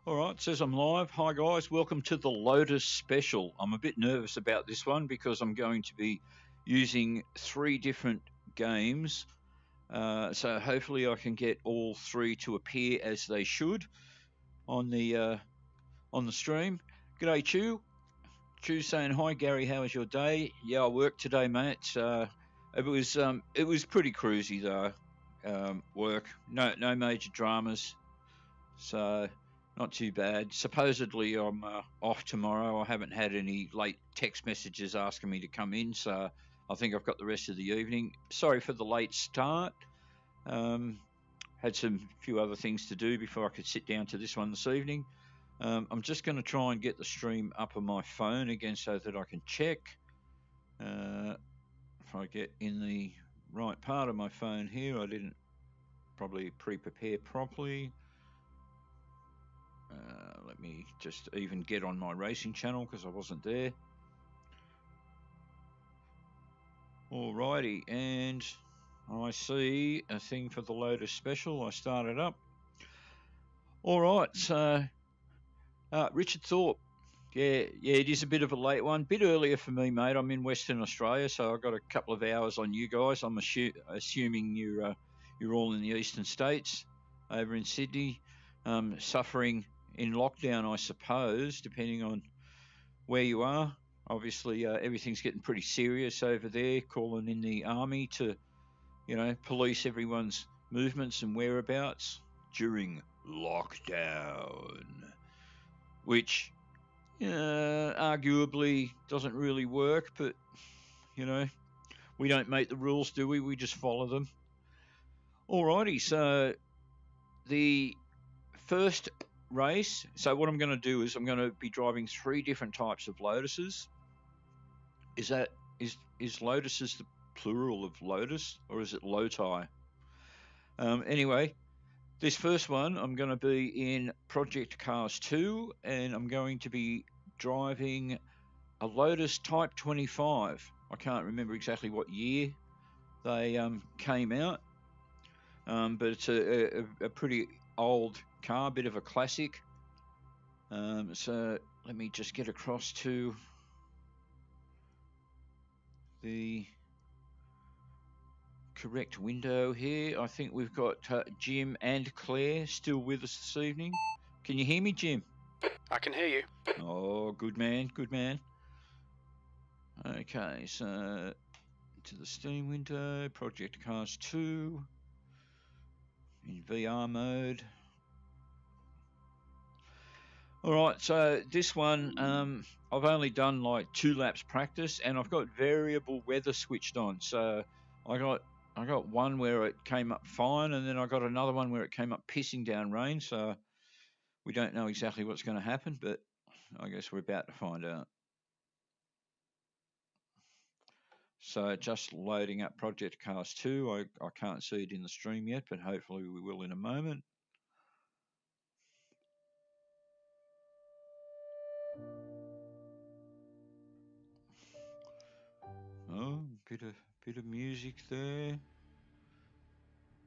Alright, it says I'm live. Hi guys, welcome to the Lotus Special. I'm a bit nervous about this one because I'm going to be using 3 different games. So hopefully I can get all 3 to appear as they should on the stream. G'day Chew. Chew saying, hi Gary, how was your day? Yeah, I worked today, mate. It was pretty cruisy though. Work. No major dramas. So not too bad. Supposedly I'm off tomorrow. I haven't had any late text messages asking me to come in, so I think I've got the rest of the evening. Sorry for the late start. Had some few other things to do before I could sit down to this one this evening. I'm just going to try and get the stream up on my phone again so that I can check. If I get in the right part of my phone here, I didn't probably pre-prepare properly. Let me just even get on my racing channel because I wasn't there. Alrighty, and I see a thing for the Lotus Special. I started up. Alright, so Richard Thorpe. Yeah, it is a bit of a late one. Bit earlier for me, mate. I'm in Western Australia, so I've got a couple of hours on you guys. I'm assuming you're all in the eastern states over in Sydney, suffering in lockdown, I suppose, depending on where you are. Obviously, everything's getting pretty serious over there, calling in the army to, police everyone's movements and whereabouts during lockdown, which arguably doesn't really work, but, we don't make the rules, do we? We just follow them. Alrighty, so the first race, so what I'm going to do is I'm going to be driving 3 different types of Lotuses. Is Lotuses the plural of Lotus, or is it Loti? Anyway, this first one I'm going to be in Project Cars 2, and I'm going to be driving a Lotus Type 25. I can't remember exactly what year they came out, but it's a pretty old car, bit of a classic. So let me just get across to the correct window here. I think we've got Jim and Claire still with us this evening. Can you hear me, Jim? I can hear you. Oh, good man, good man. Okay, so to the Steam window, Project Cars 2 in VR mode. Alright, so this one, I've only done like 2 laps practice, and I've got variable weather switched on. So I got one where it came up fine, and then I got another one where it came up pissing down rain. So we don't know exactly what's going to happen, but I guess we're about to find out. So just loading up Project Cars 2. I can't see it in the stream yet, but hopefully we will in a moment. Oh, bit of music there.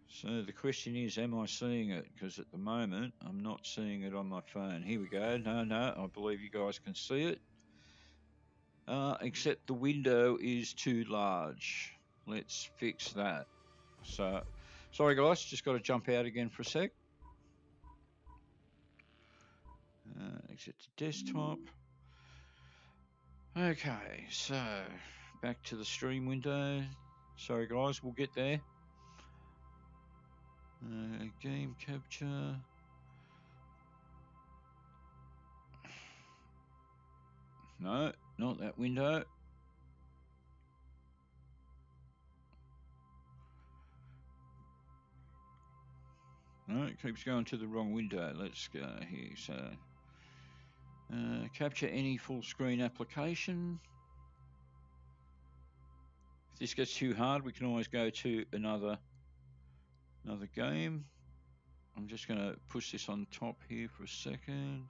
So the question is, am I seeing it? Because at the moment, I'm not seeing it on my phone. Here we go. No, I believe you guys can see it. Except the window is too large. Let's fix that. So, sorry guys, just got to jump out again for a sec. Exit to desktop. Okay, so back to the stream window. Sorry guys, we'll get there. Game capture. No, not that window. No, it keeps going to the wrong window. Let's go here. So, capture any full screen application. If this gets too hard, we can always go to another game. I'm just going to push this on top here for a second.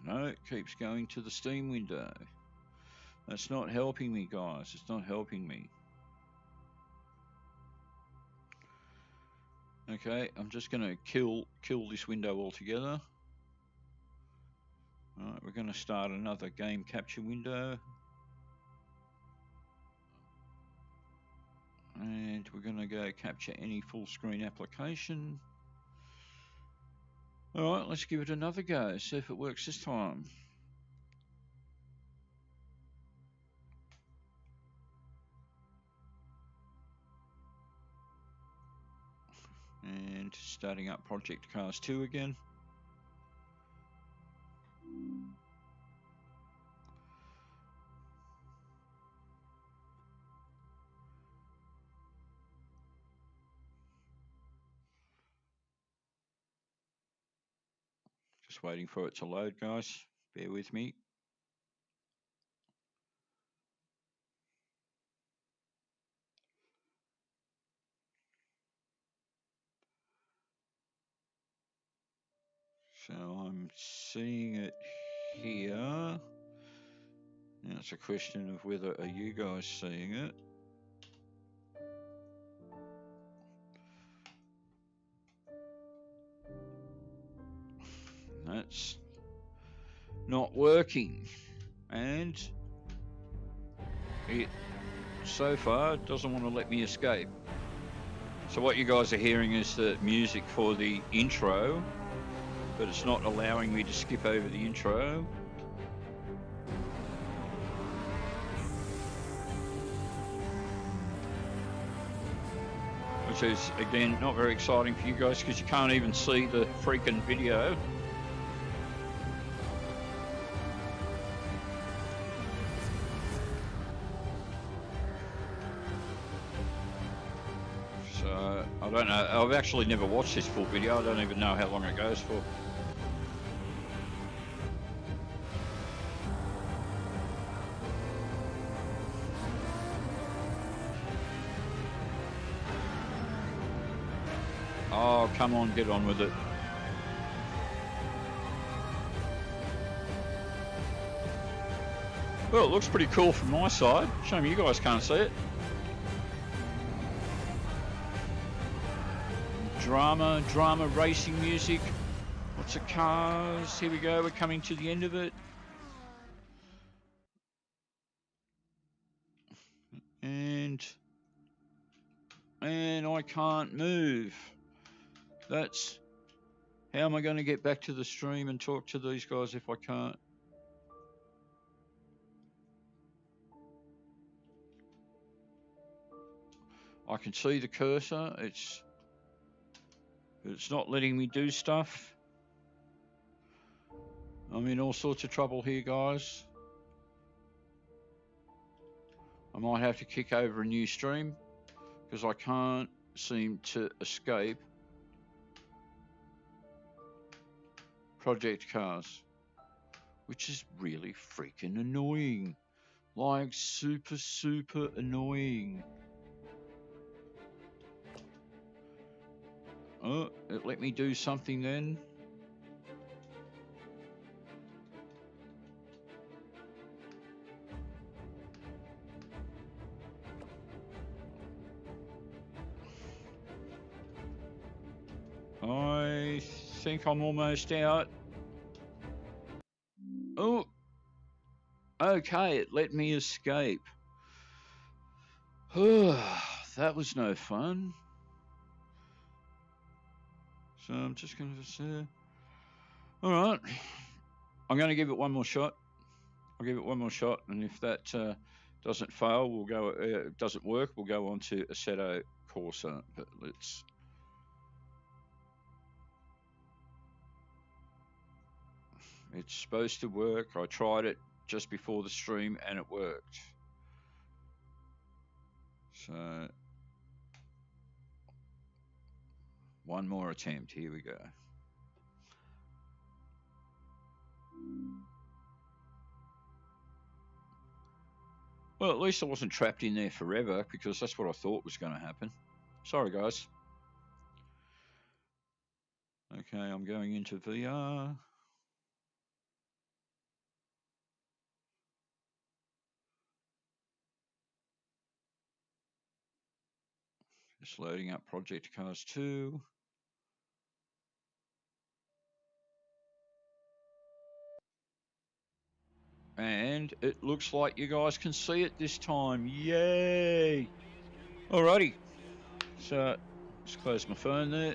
No, it keeps going to the Steam window. That's not helping me, guys. It's not helping me. Okay, I'm just going to kill this window altogether. All right, we're going to start another game capture window. And we're going to go capture any full screen application. All right, let's give it another go, see if it works this time. And starting up Project Cars 2 again. Just waiting for it to load, guys. Bear with me. So I'm seeing it here. Now it's a question of whether are you guys seeing it. That's not working. And it so far doesn't want to let me escape. So what you guys are hearing is the music for the intro, but it's not allowing me to skip over the intro. Which is, again, not very exciting for you guys because you can't even see the freaking video. So, I don't know. I've actually never watched this full video. I don't even know how long it goes for. Oh, come on, get on with it. Well, it looks pretty cool from my side. Shame you guys can't see it. Drama, racing music. Lots of cars. Here we go. We're coming to the end of it. And I can't move. That's... How am I going to get back to the stream and talk to these guys if I can't? I can see the cursor. It's not letting me do stuff. I'm in all sorts of trouble here, guys. I might have to kick over a new stream because I can't seem to escape Project Cars, which is really freaking annoying. Like, super annoying. Oh, it let me do something then. I think I'm almost out. Oh, okay, it let me escape. That was no fun. So I'm just going to say, all right, I'm going to give it one more shot. I'll give it one more shot, and if that doesn't fail, we'll go. Doesn't work, we'll go on to Assetto Corsa. But let's. It's supposed to work. I tried it just before the stream, and it worked. So one more attempt. Here we go. Well, at least I wasn't trapped in there forever, because that's what I thought was going to happen. Sorry, guys. Okay, I'm going into VR. Just loading up Project Cars 2. And it looks like you guys can see it this time. Yay! Alrighty. So, just close my phone there.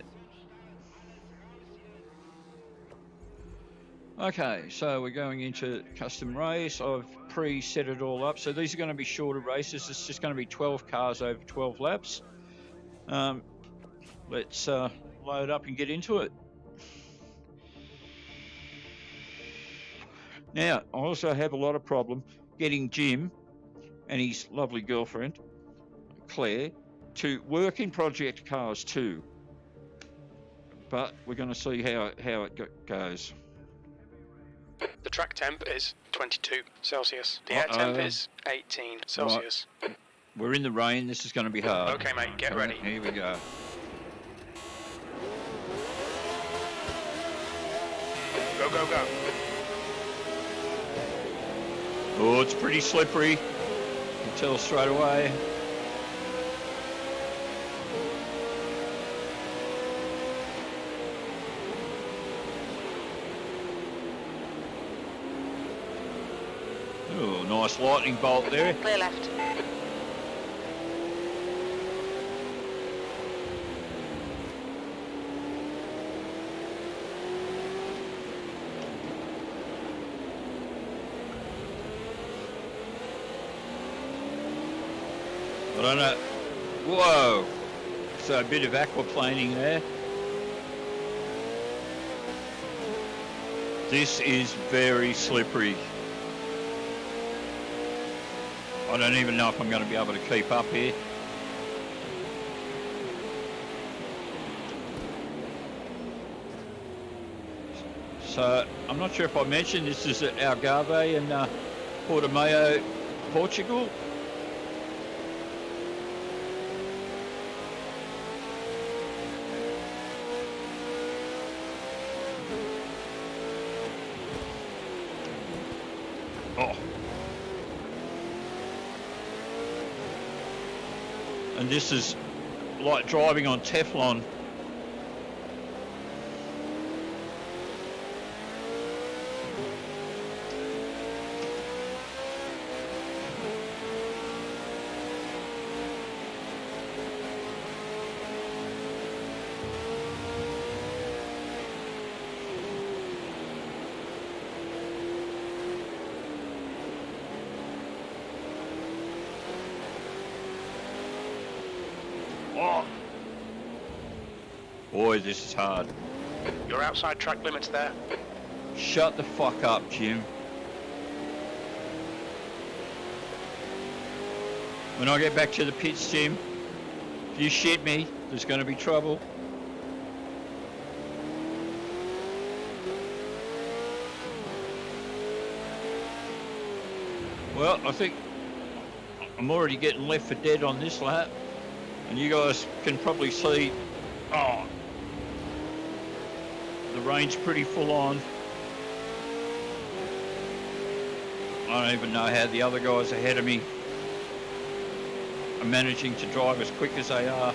Okay, so we're going into custom race. I've pre-set it all up. So these are going to be shorter races. It's just going to be 12 cars over 12 laps. Let's load up and get into it. Now, I also have a lot of problem getting Jim and his lovely girlfriend, Claire, to work in project cars too. But we're going to see how it goes. The track temp is 22 Celsius. The air temp is 18 Celsius. Right. We're in the rain. This is going to be hard. Okay, mate, get ready. Here we go. Go, go, go. Oh, it's pretty slippery. You can tell straight away. Oh, nice lightning bolt there. Clear left. I don't know. Whoa! So a bit of aquaplaning there. This is very slippery. I don't even know if I'm going to be able to keep up here. So I'm not sure if I mentioned this is at Algarve in Portimao, Portugal. Oh. And this is like driving on Teflon. Oh. Boy, this is hard. You're outside track limits there. Shut the fuck up, Jim. When I get back to the pits, Jim, if you shit me, there's going to be trouble. Well, I think I'm already getting left for dead on this lap. And you guys can probably see, oh, the rain's pretty full on. I don't even know how the other guys ahead of me are managing to drive as quick as they are.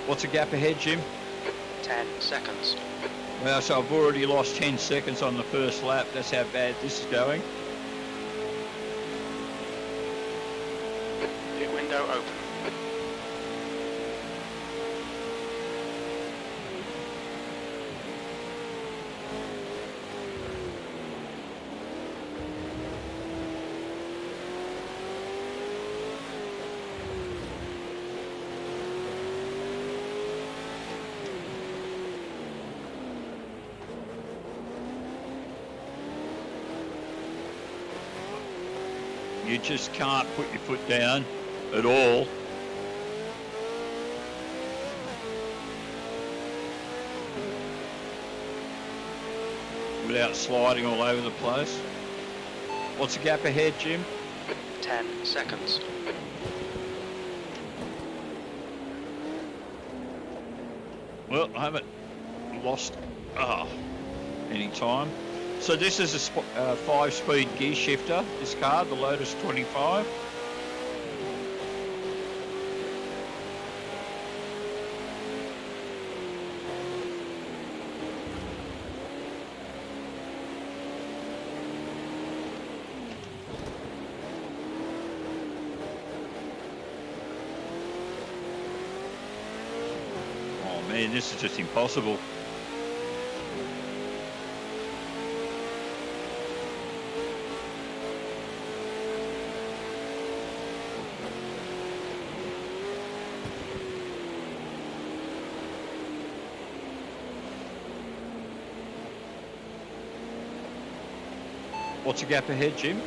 What's the gap ahead, Jim? 10 seconds. Well, so I've already lost 10 seconds on the first lap. That's how bad this is going. Pit window open. You just can't put your foot down at all. Without sliding all over the place. What's the gap ahead, Jim? 10 seconds. Well, I haven't lost any time. So this is a 5-speed gear shifter, this car, the Lotus 25. Man, this is just impossible. What's the gap ahead, Jim?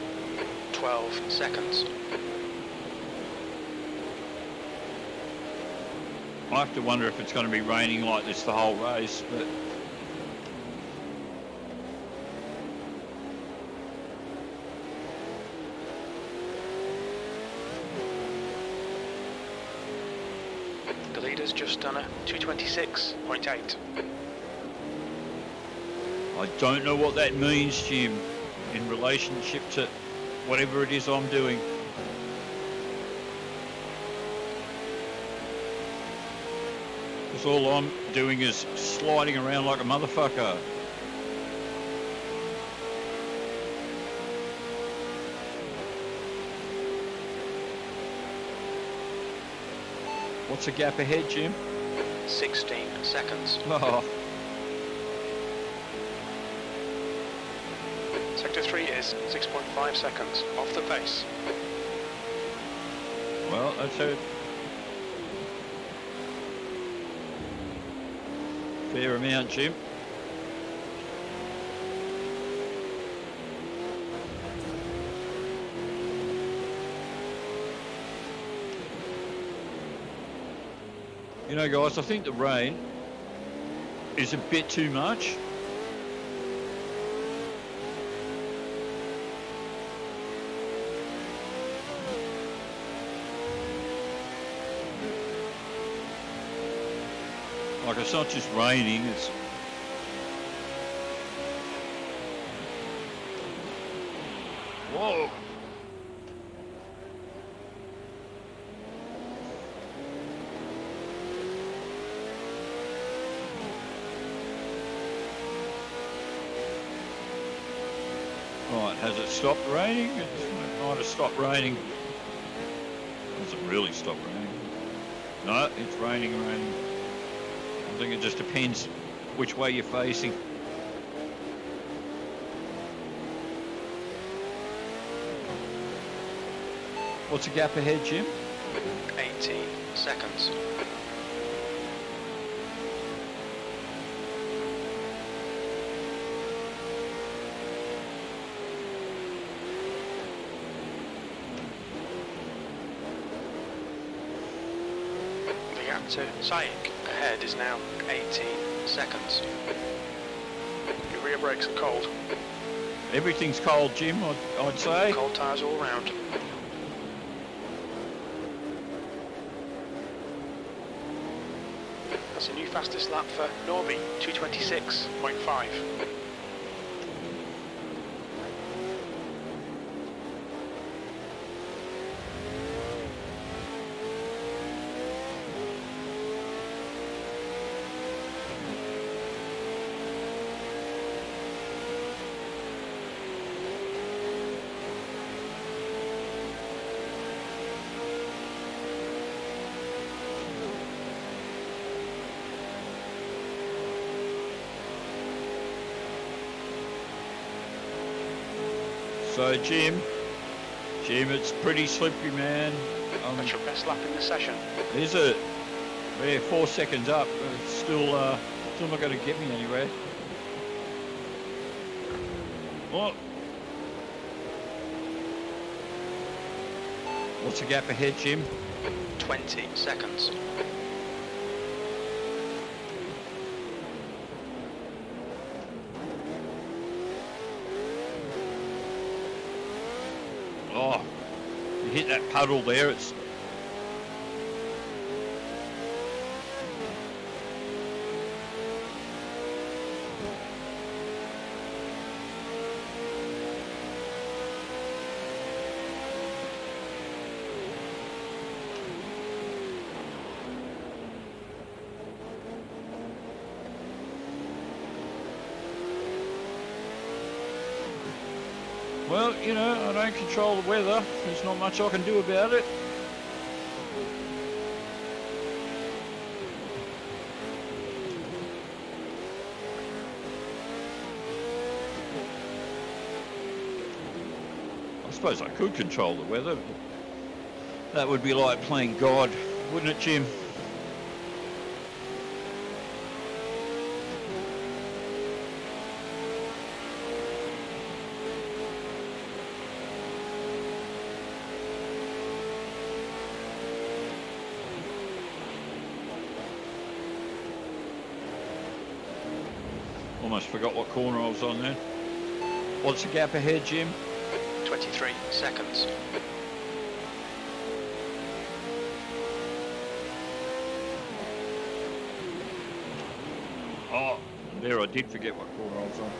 12 seconds. I have to wonder if it's going to be raining like this the whole race, but the leader's just done a 226.8. I don't know what that means, Jim, in relationship to whatever it is I'm doing. Because all I'm doing is sliding around like a motherfucker. What's the gap ahead, Jim? 16 seconds. Oh. Sector 3 is 6.5 seconds off the pace. Well, that's a fair amount, Jim. You know, guys, I think the rain is a bit too much. Like, it's not just raining, it's... Whoa! Right, has it stopped raining? It might have stopped raining. Has it really stopped raining? No, it's raining. I think it just depends which way you're facing. What's the gap ahead, Jim? 18 seconds. The gap to Sayek ahead is now 18 seconds. Your rear brakes are cold. Everything's cold, Jim, I'd say. Cold tyres all round. That's a new fastest lap for Norby, 226.5. So, Jim, it's pretty slippery, man. That's your best lap in the session. Is it? We're 4 seconds up, but it's still not going to get me anywhere. What? What's the gap ahead, Jim? 20 seconds. Oh, you hit that puddle there, it's... Well, you know, I don't control the weather. There's not much I can do about it. suppose I could control the weather. But that would be like playing God, wouldn't it, Jim? Almost forgot what corner I was on then. What's the gap ahead, Jim? 23 seconds. Oh, there, I did forget what corner I was on.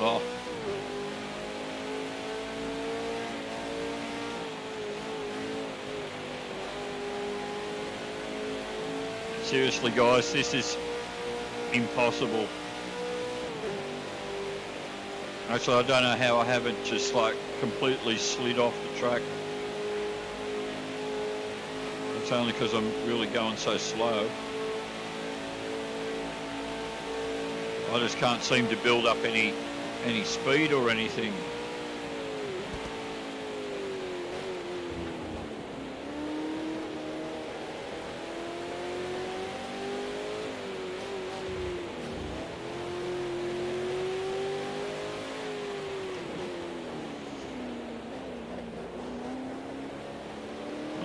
Oh. Seriously, guys, this is impossible. Actually, I don't know how I haven't just like completely slid off the track. It's only because I'm really going so slow. I just can't seem to build up any speed or anything.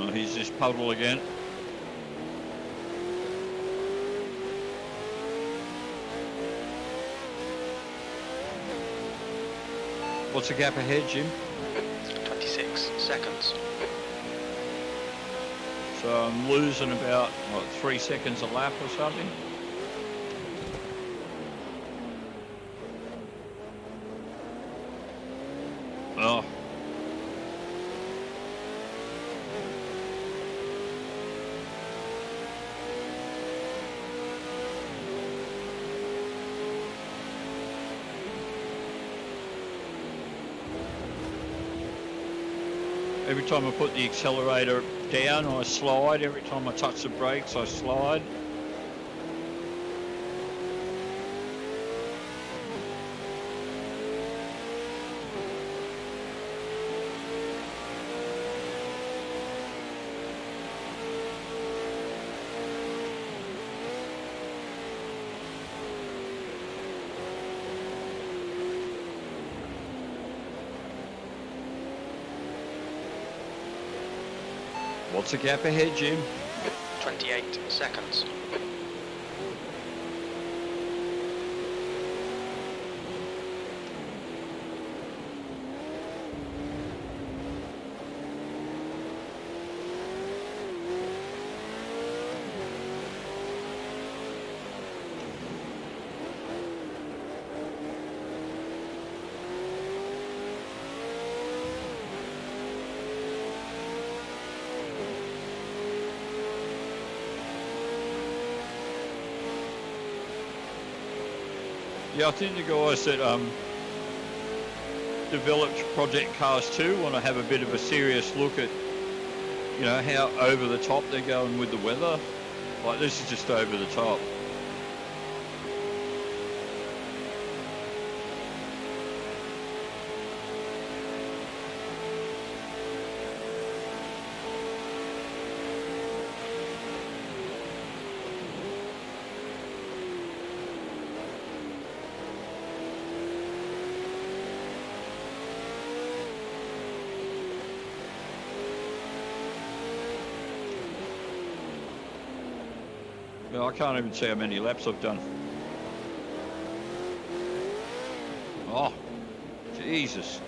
Oh, he's just puddle again. What's the gap ahead, Jim? 26 seconds. So I'm losing about, what, 3 seconds a lap or something? Oh. Every time I put the accelerator down, I slide. Every time I touch the brakes, I slide. What's the gap ahead, Jim? 28 seconds. Yeah, I think the guys that developed Project Cars 2 want to have a bit of a serious look at, you know, how over the top they're going with the weather. Like, this is just over the top. Well, I can't even see how many laps I've done. Oh, Jesus.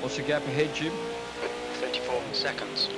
What's the gap ahead, Jim? 34 seconds.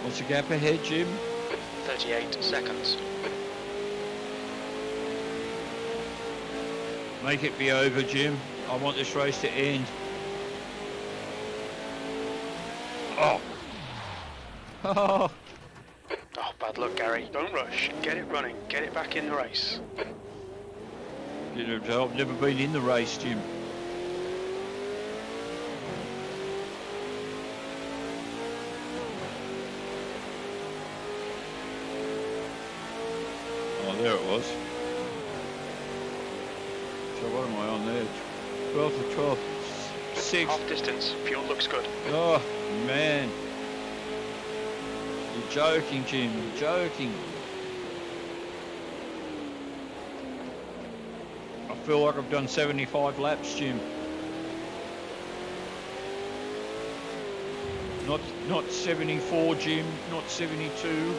What's the gap ahead, Jim? 38 seconds. Make it be over, Jim. I want this race to end. Oh. Oh. Oh, bad luck, Gary. Don't rush. Get it running. Get it back in the race. I've never been in the race, Jim. Oh, there it was. So what am I on there? 12 to 12. 6. Half distance. Fuel looks good. Oh, man. You're joking, Jim. You're joking. I feel like I've done 75 laps, Jim. Not 74, Jim. Not 72.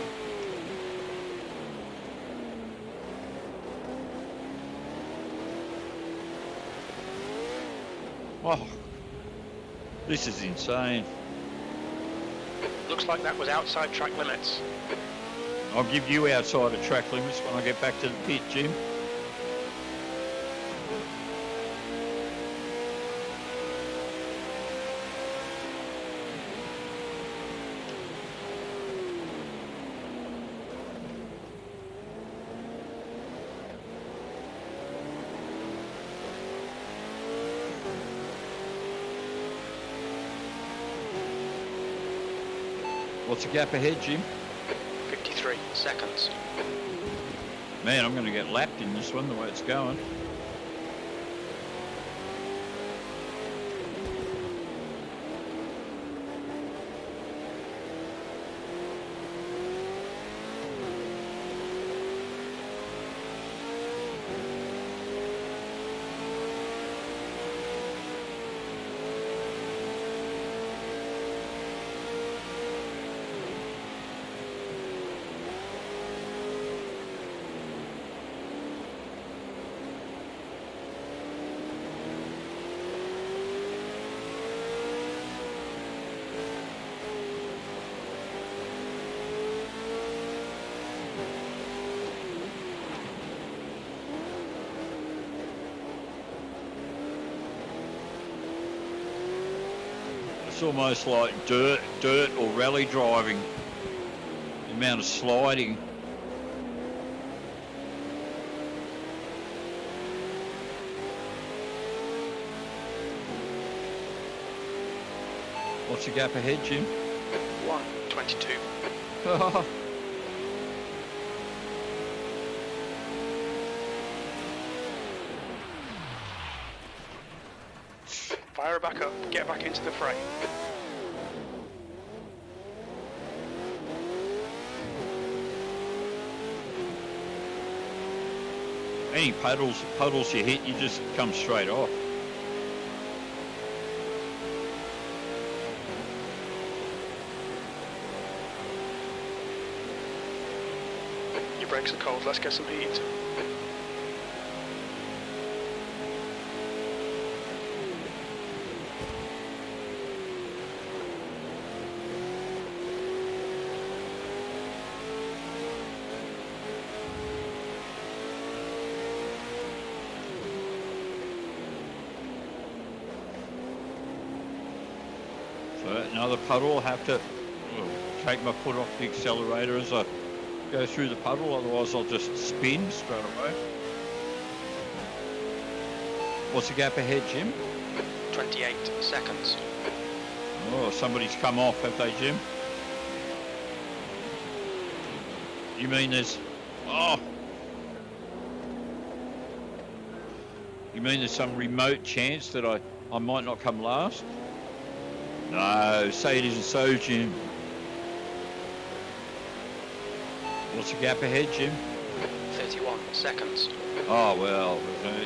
Oh, this is insane. Looks like that was outside track limits. I'll give you outside of track limits when I get back to the pit, Jim. What's the gap ahead, Jim? 53 seconds. Man, I'm going to get lapped in this one, the way it's going. It's almost like dirt or rally driving. The amount of sliding. What's the gap ahead, Jim? 1:22. Fire her back up, get back into the fray. Any puddles you hit, you just come straight off. Your brakes are cold, let's get some heat. another puddle. I'll have to take my foot off the accelerator as I go through the puddle, otherwise I'll just spin straight away. What's the gap ahead, Jim? 28 seconds. Oh, somebody's come off, have they, Jim? You mean there's... Oh! You mean there's some remote chance that I might not come last? No, say it isn't so, Jim. What's the gap ahead, Jim? 31 seconds. Oh, well,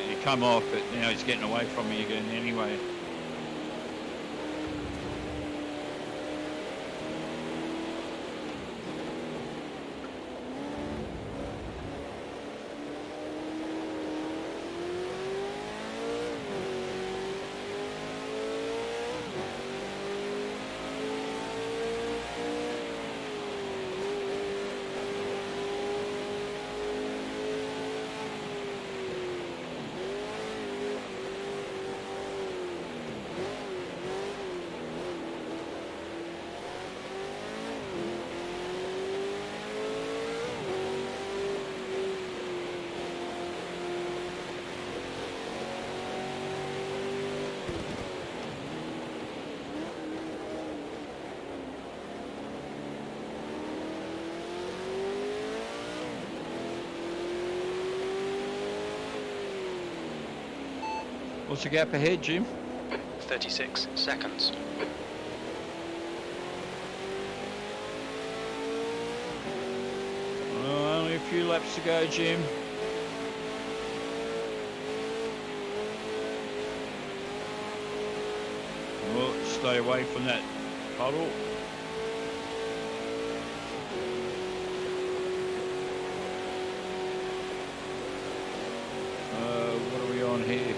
you come off, but now he's getting away from me again anyway. What's the gap ahead, Jim? 36 seconds. Oh, only a few laps to go, Jim. Oh, stay away from that puddle. What are we on here?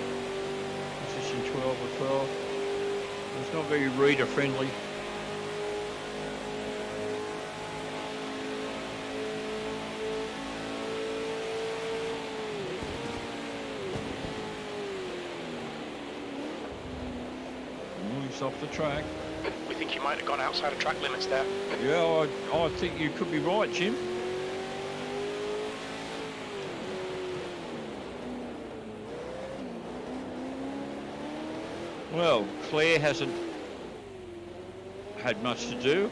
Position 12 or 12. It's not very reader friendly. He's off the track. We think you might have gone outside of track limits there. Yeah, I think you could be right, Jim. Well, Claire hasn't had much to do.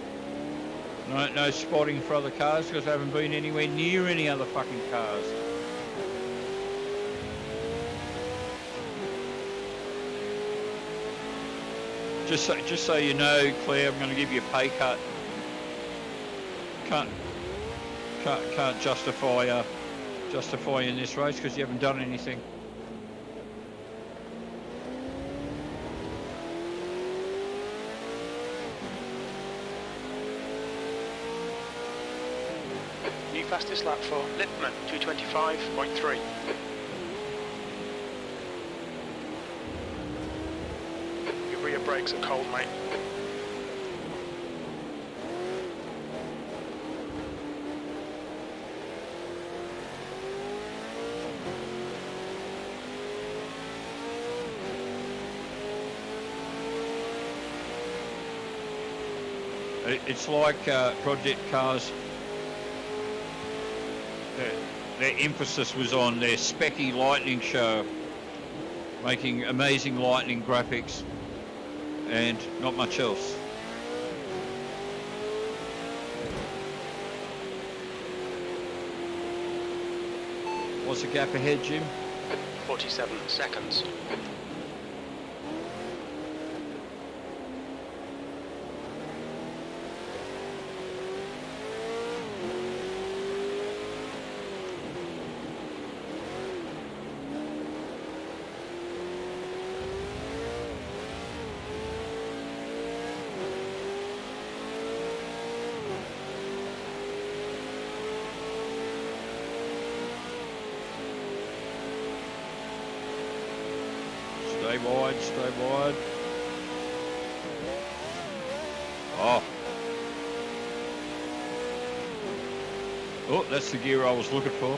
No spotting for other cars because I haven't been anywhere near any other fucking cars. Just so you know, Claire, I'm going to give you a pay cut. Can't justify you in this race because you haven't done anything. New fastest lap for Lippmann, 225.3. Your rear brakes are cold, mate. It's like project cars. Their emphasis was on their specky lightning show, making amazing lightning graphics and not much else. What's the gap ahead, Jim? 47 seconds. Stay wide. Oh, that's the gear I was looking for.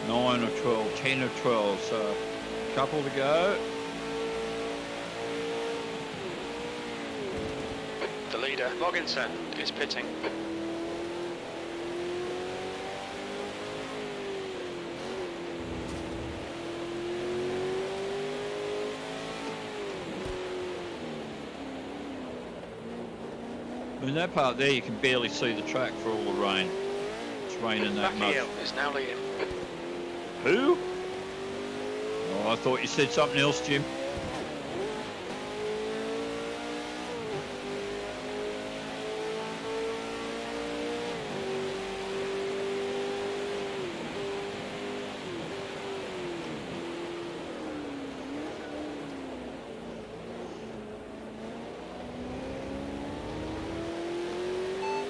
9 or 12, 10 or 12, so a couple to go. The leader, Mogginson, is pitting. In that part there, you can barely see the track for all the rain. It's raining that much. Hill is now leading. Who? Oh, I thought you said something else, Jim.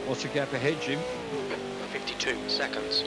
What's the gap ahead, Jim? 52 seconds.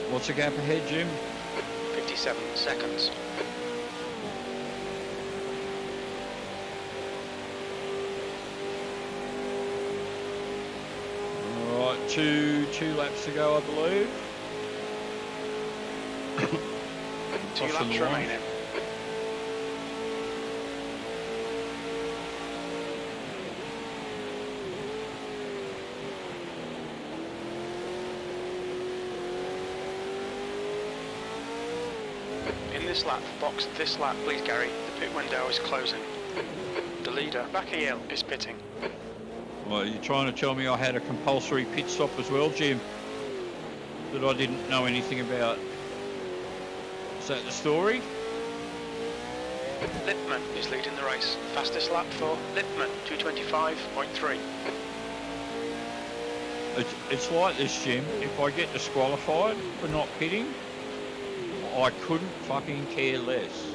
What's the gap ahead, Jim? 57 seconds. All right, two laps to go, I believe. 2 laps remaining. This lap, box this lap, please Gary. The pit window is closing. The leader, Backy Hill, is pitting. Well, are you trying to tell me I had a compulsory pit stop as well, Jim? That I didn't know anything about? Is that the story? Lippmann is leading the race. Fastest lap for Lippmann, 225.3. It's like this, Jim. If I get disqualified for not pitting, I couldn't fucking care less.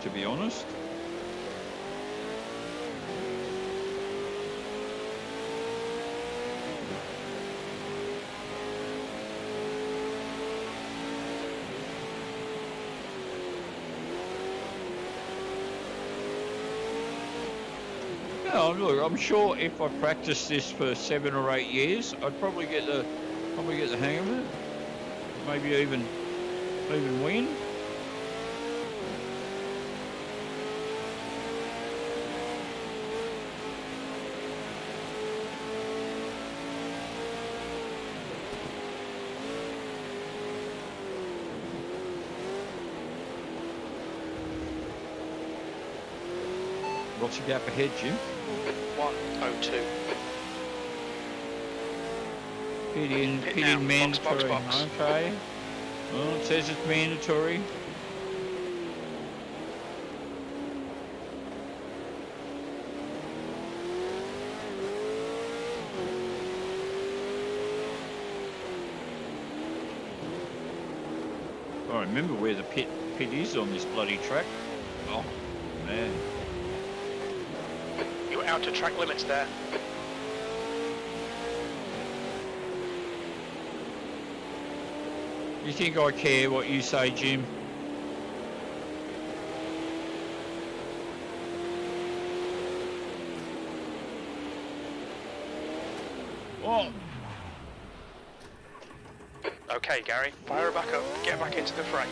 To be honest. No, look, I'm sure if I practiced this for 7 or 8 years, I'd probably get the hang of it. Maybe even win. What's the gap ahead, Jim? 1:02. Pit in mandatory. Box. Okay. Well, it says it's mandatory. I remember where the pit is on this bloody track. Oh, man. You're out to track limits there. You think I care what you say, Jim? Oh! Okay, Gary, fire her back up, get back into the fray.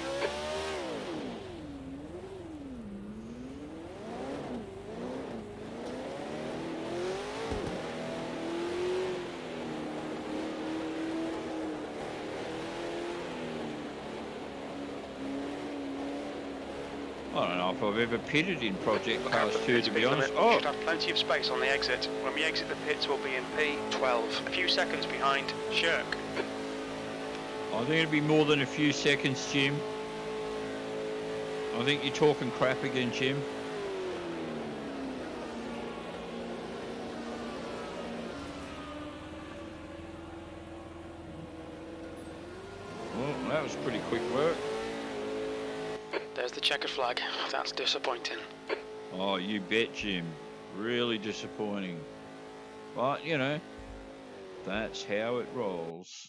I don't know if I've ever pitted in Project Look out Cars for 2, the to pit be honest. limit. Oh! Should have plenty of space on the exit. When we exit the pits, we'll be in P12. A few seconds behind Shirk. I think it'd be more than a few seconds, Jim. I think you're talking crap again, Jim. Well, that was pretty quick work. There's the checkered flag. That's disappointing. Oh, you bet, Jim. Really disappointing. But, you know, that's how it rolls.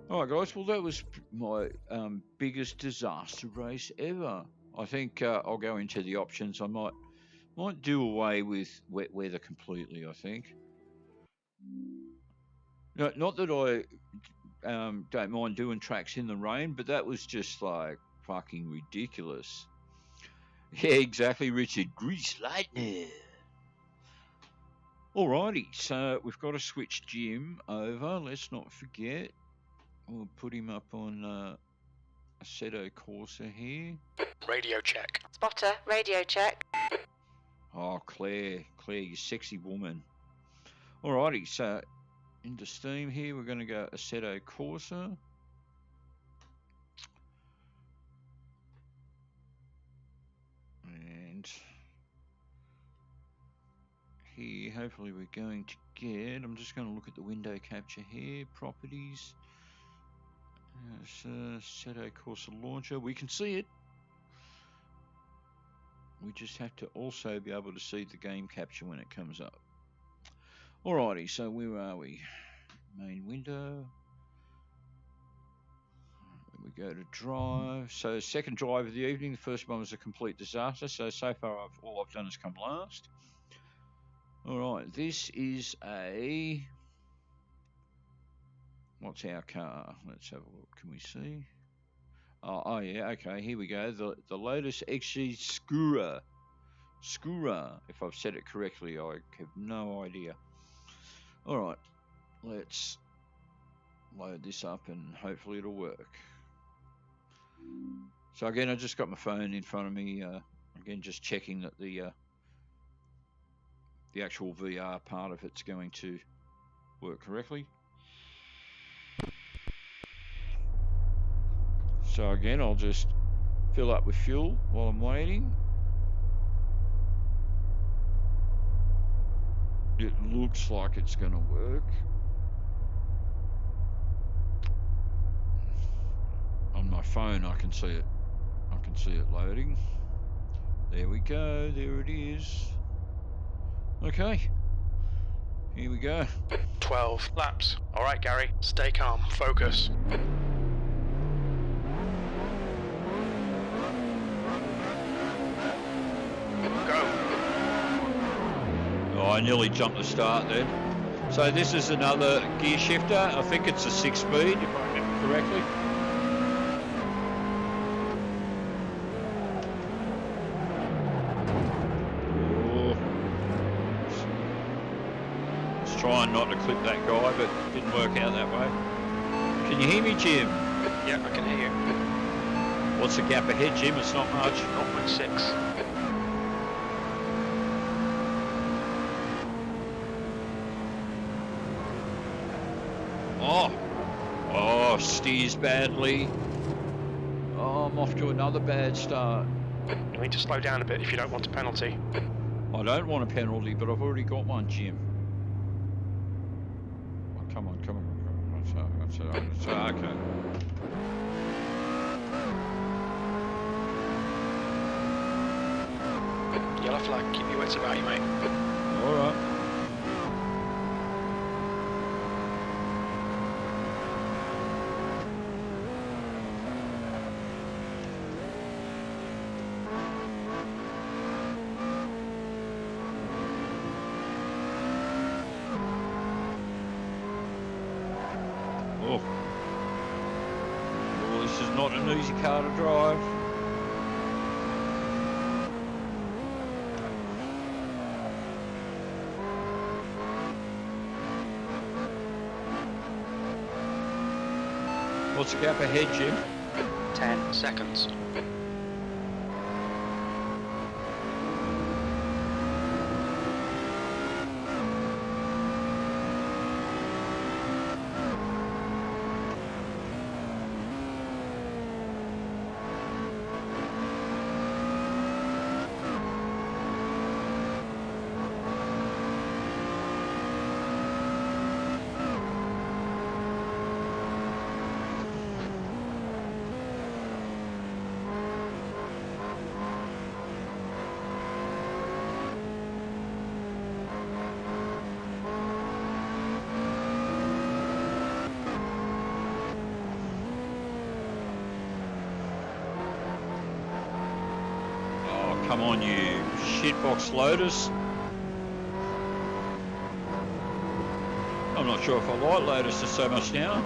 Alright guys, well that was my biggest disaster race ever. I think I'll go into the options. I might do away with wet weather completely, I think. No, not that I don't mind doing tracks in the rain, but that was just like fucking ridiculous. Yeah, exactly, Richard. Grease lightning. Alrighty, so we've got to switch Jim over. Let's not forget. We'll put him up on Assetto Corsa here. Radio check. Spotter, radio check. Oh, Claire, you sexy woman. Alrighty, so into Steam here, we're going to go Assetto Corsa. And here, hopefully we're going to get, I'm just going to look at the window capture here, properties. Assetto Corsa launcher, we can see it. We just have to also be able to see the game capture when it comes up. Alrighty, so where are we? Main window. We go to drive. So second drive of the evening. The first one was a complete disaster. So far all I've done is come last. Alright, this is a... What's our car? Let's have a look. Can we see? Oh yeah, okay, here we go. The Lotus XG Skura, if I've said it correctly. I have no idea. Alright, let's load this up and hopefully it'll work. So again, I just got my phone in front of me. Again, just checking that the actual VR part of it's going to work correctly. So again, I'll just fill up with fuel while I'm waiting. It looks like it's going to work. On my phone, I can see it. I can see it loading. There we go. There it is. Okay. Here we go. 12 laps. All right, Gary. Stay calm. Focus. Go. Oh, I nearly jumped the start then. So this is another gear shifter. I think it's a 6-speed, if I remember correctly. Trying not to clip that guy, but it didn't work out that way. Can you hear me, Jim? Yeah, I can hear you. What's the gap ahead, Jim? It's not much. 0.6. Oh, steers badly. Oh, I'm off to another bad start. You need to slow down a bit if you don't want a penalty. I don't want a penalty, but I've already got one, Jim. Come on. So, okay. Yellow flag, keep your wits about you, mate. Alright. Oh. Well, this is not an easy car to drive. What's the gap ahead, Jim? 10 seconds. Come on, you shitbox Lotus. I'm not sure if I like Lotus so much now.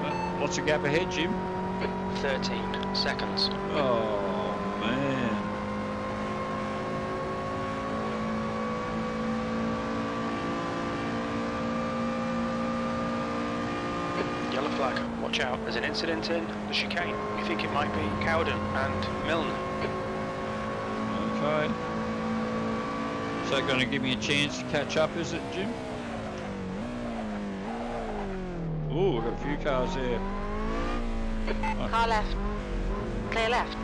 So, what's the gap ahead, Jim? 13 seconds. Oh, man. Yellow flag. Watch out. There's an incident in the chicane. We think it might be Cowden and Milne. Okay. Is that going to give me a chance to catch up, is it, Jim? Oh, we've got a few cars there. Car left. Clear left.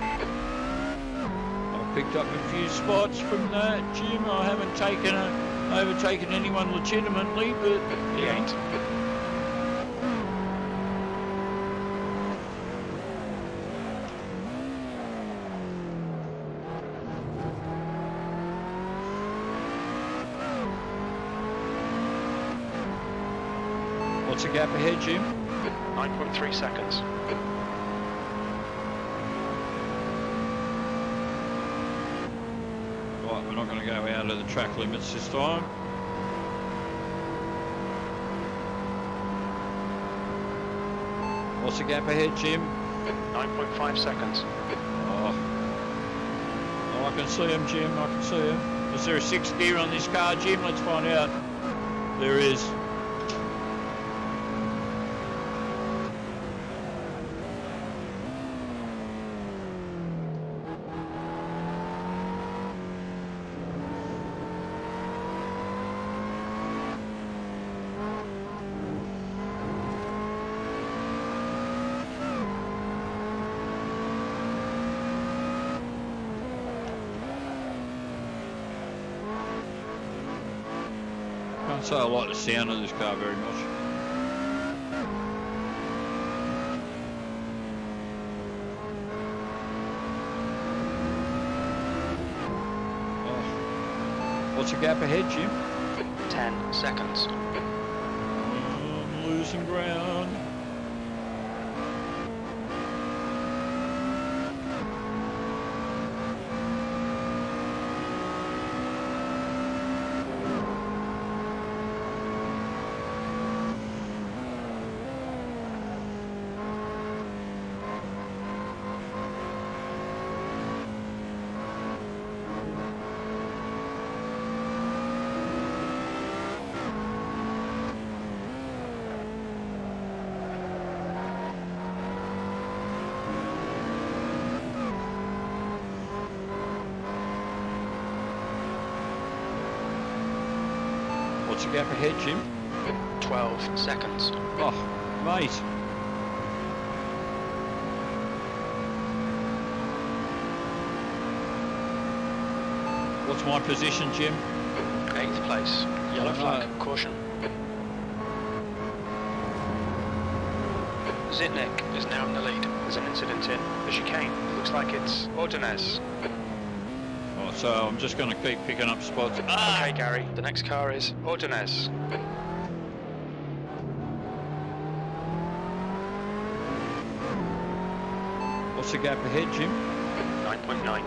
I've picked up a few spots from that, Jim. I haven't overtaken anyone legitimately, but... He ain't. What's the gap ahead, Jim? 9.3 seconds. Right, we're not going to go out of the track limits this time. What's the gap ahead, Jim? 9.5 seconds. Oh, I can see him, Jim. I can see him. Is there a 6th gear on this car, Jim? Let's find out. There is. Can't say I like the sound of this car very much. Oh. What's the gap ahead, Jim? 10 seconds. I'm losing ground. What's the gap ahead, Jim? 12 seconds. Oh, mate. What's my position, Jim? 8th place. Yellow flag. Caution. Zitnik is now in the lead. There's an incident in the chicane. Looks like it's Ordonez. Oh, so I'm just going to keep picking up spots. Okay, Gary. The next car is Ordonez. What's the gap ahead, Jim? 9.9.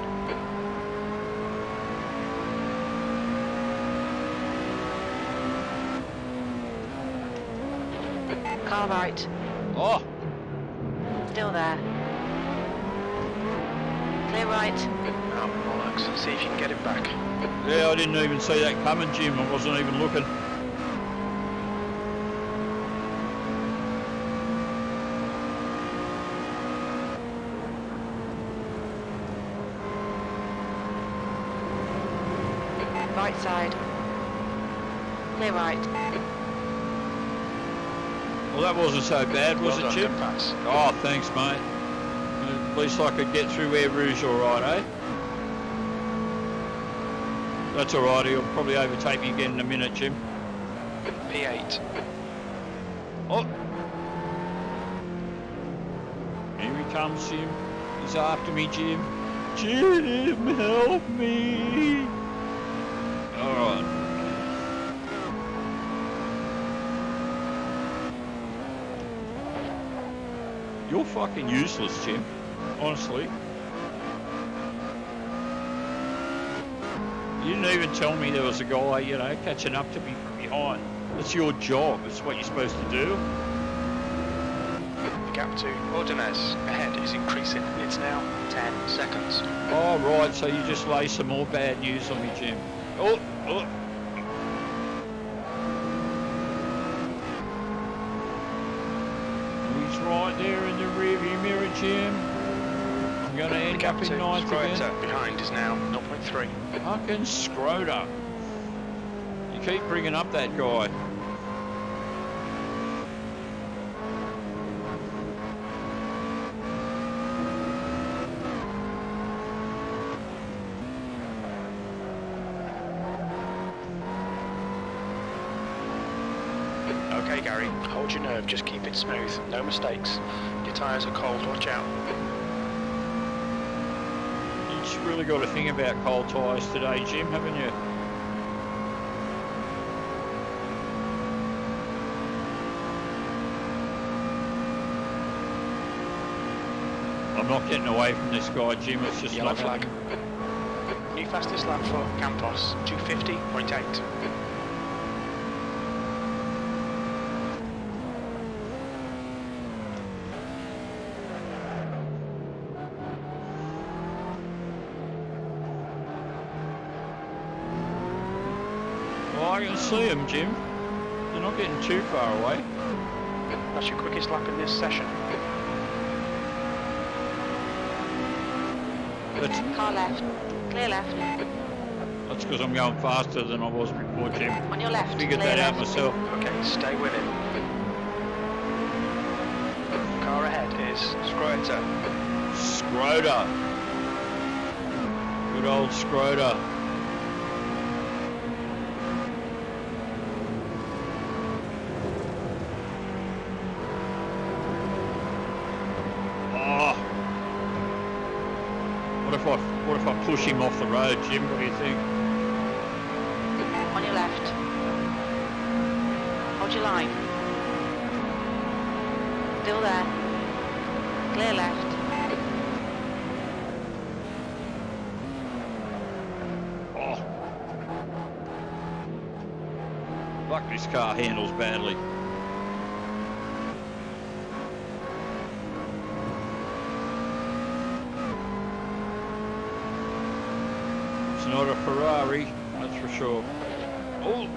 Car right. Oh, Still there. Clear right. Oh, bollocks. See if you can get him back. yeah, I didn't even see that coming, Jim. I wasn't even looking. Right side. Clear right. Well, that wasn't so bad, was Well it, done, Jim? good pass. Oh, thanks, mate. At least I could get through Air Rouge all right, eh? That's all right. He'll probably overtake me again in a minute, Jim. P8. Oh! Here he comes, Jim. He's after me, Jim. Jim, help me! All right. You're fucking useless, Jim. Honestly. You didn't even tell me there was a guy, you know, catching up to me from behind. That's your job. It's what you're supposed to do. The gap to Ordonez ahead is increasing. It's now 10 seconds. Oh, right. So you just lay some more bad news on me, Jim. Oh, oh. He's right there in the rearview mirror, Jim. I'm going to The end gap up in to ninth again. Spreadshirt behind is now 0.3. Fucking Scroder. You keep bringing up that guy. Okay, Gary, hold your nerve, just keep it smooth, no mistakes. Your tyres are cold, watch out. You've really got to think about cold tyres today, Jim, haven't you? I'm not getting away from this guy, Jim. It's just Yellow not flag. happening. New fastest lap for Campos, 250.8. Well, I can see him, Jim. They're not getting too far away. That's your quickest lap in this session. Car left. Clear left. That's because I'm going faster than I was before, Jim. On your left. Figured Clear that out left. myself. Okay, stay with it. Car ahead is Scroder. Scroder. Good old Scroder. Oh. What if I push him off the road, Jim? What do you think? On your left. Hold your line. Still there. Clear left. Oh. Fuck, this car handles badly. It's not a Ferrari, that's for sure. Oh.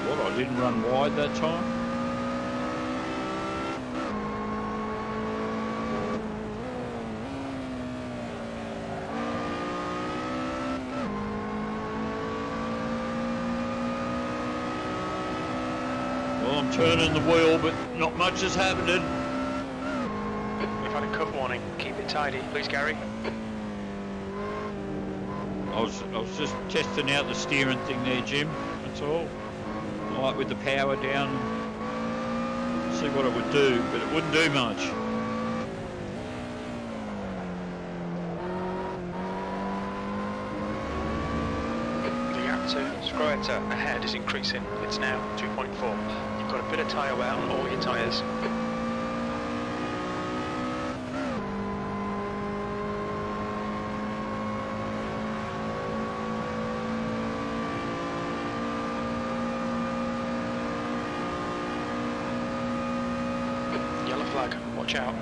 What, I didn't run wide that time? Well, I'm turning the wheel, but not much is happening. We've had a cut warning. Keep it tidy, please, Gary. I was just testing out the steering thing there, Jim. That's all. Like with the power down, see what it would do, but it wouldn't do much. The gap to Scroder ahead is increasing. It's now 2.4. You've got a bit of tyre wear on all your tyres. watch out.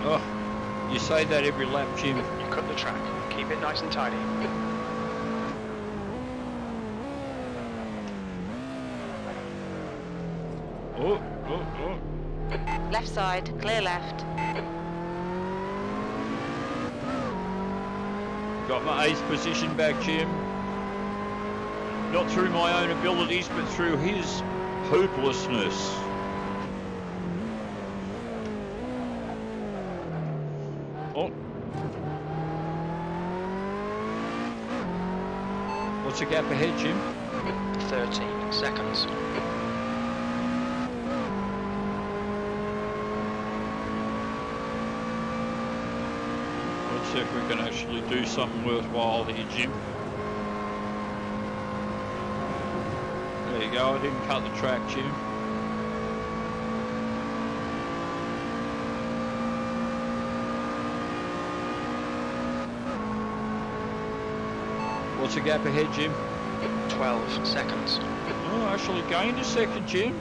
Oh, you say that every lap, Jim. You cut the track. Keep it nice and tidy. Oh. Left side, clear left. Got my 8th position back, Jim. Not through my own abilities, but through his hopelessness. Oh. What's the gap ahead, Jim? 13 seconds. Let's see if we can actually do something worthwhile here, Jim. There you go, I didn't cut the track, Jim. What's the gap ahead, Jim? 12 seconds. Oh, actually gained a second, Jim.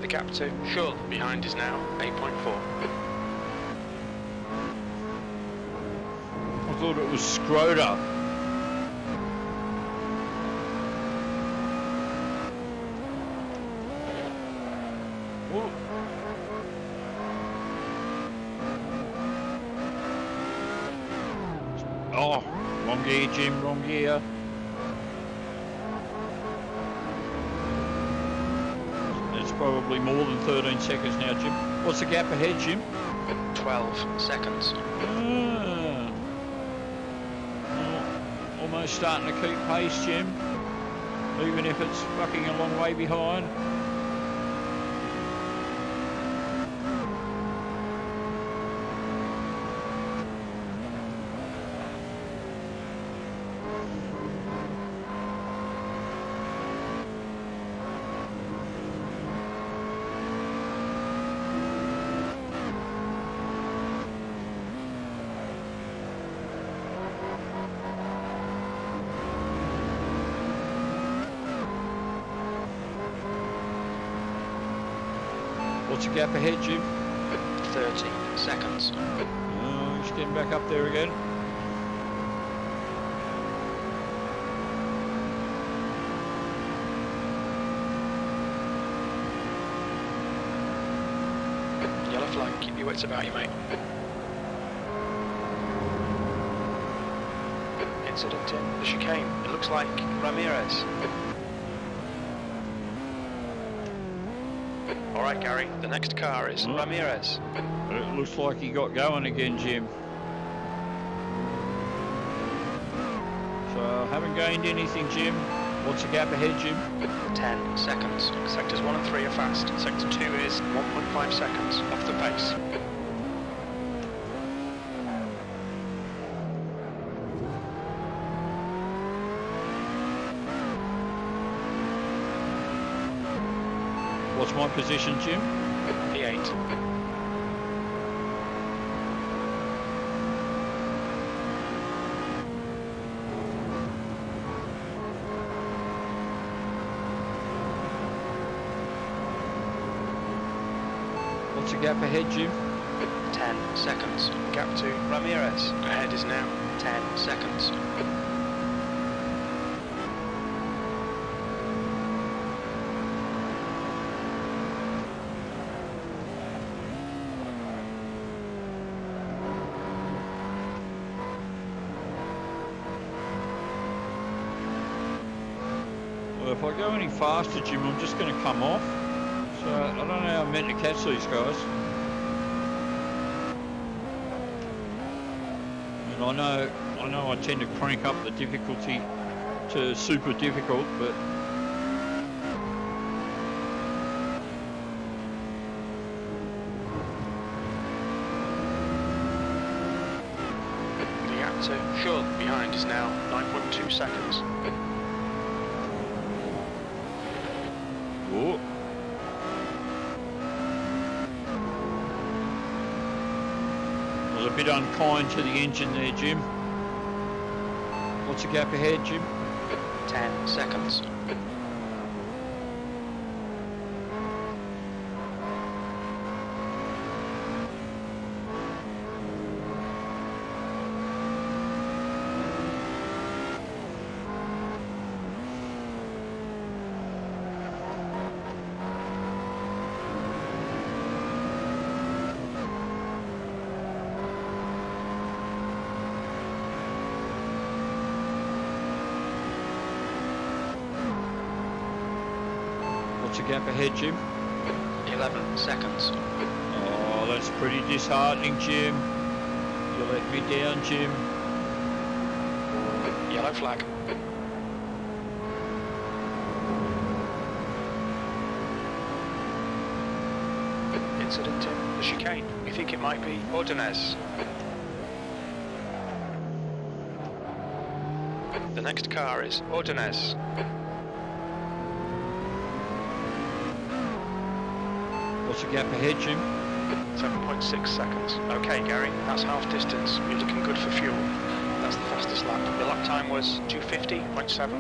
The gap to Schull behind is now 8.4. I thought it was Scroder. Whoa. Oh, wrong gear, Jim, wrong gear. It's probably more than 13 seconds now, Jim. What's the gap ahead, Jim? 12 seconds. Ah. Oh, almost starting to keep pace, Jim. Even if it's fucking a long way behind. What's the gap ahead, Jim? 13 seconds. Oh, he's getting back up there again. Yellow flag, keep your wits about you, mate. Incident in the chicane. It looks like Ramirez. Alright, Gary, the next car is Ramirez. It looks like he got going again, Jim. So, haven't gained anything, Jim. What's the gap ahead, Jim? 10 seconds. Sectors 1 and 3 are fast. Sector 2 is 1.5 seconds off the pace. What's my position, Jim? P8. What's the gap ahead, Jim? 10 seconds. Gap to Ramirez. Ahead is now 10 seconds. Well, if I go any faster, Jim, I'm just going to come off. So I don't know how I'm meant to catch these guys. And I know I tend to crank up the difficulty to super difficult, but The gap to Schull behind is now 9.2 seconds. oh. I was a bit unkind to the engine there, Jim. What's the gap ahead, Jim? 10 seconds. gap ahead, Jim? 11 seconds. Oh, that's pretty disheartening, Jim. You let me down, Jim. Yellow flag. Incident in the chicane. We think it might be Ordonez. The next car is Ordonez. What's the gap ahead, Jim? 7.6 seconds. Okay, Gary, that's half distance. You're looking good for fuel. That's the fastest lap. The lap time was 2:50.7.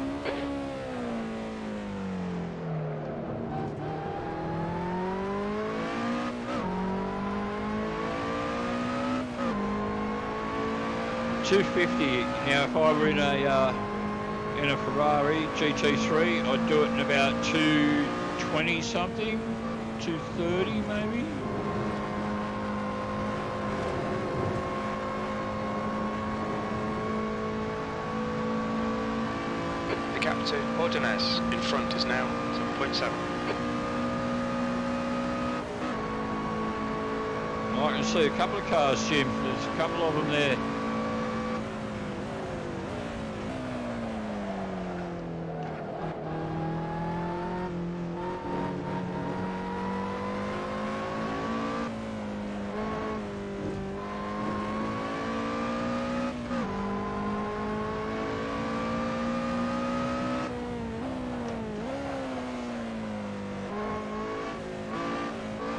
$250. Now, if I were in a Ferrari GT3, I'd do it in about 220 something, 230 maybe. The gap to Ordonez in front is now 7.7. I can see a couple of cars, Jim. There's a couple of them there.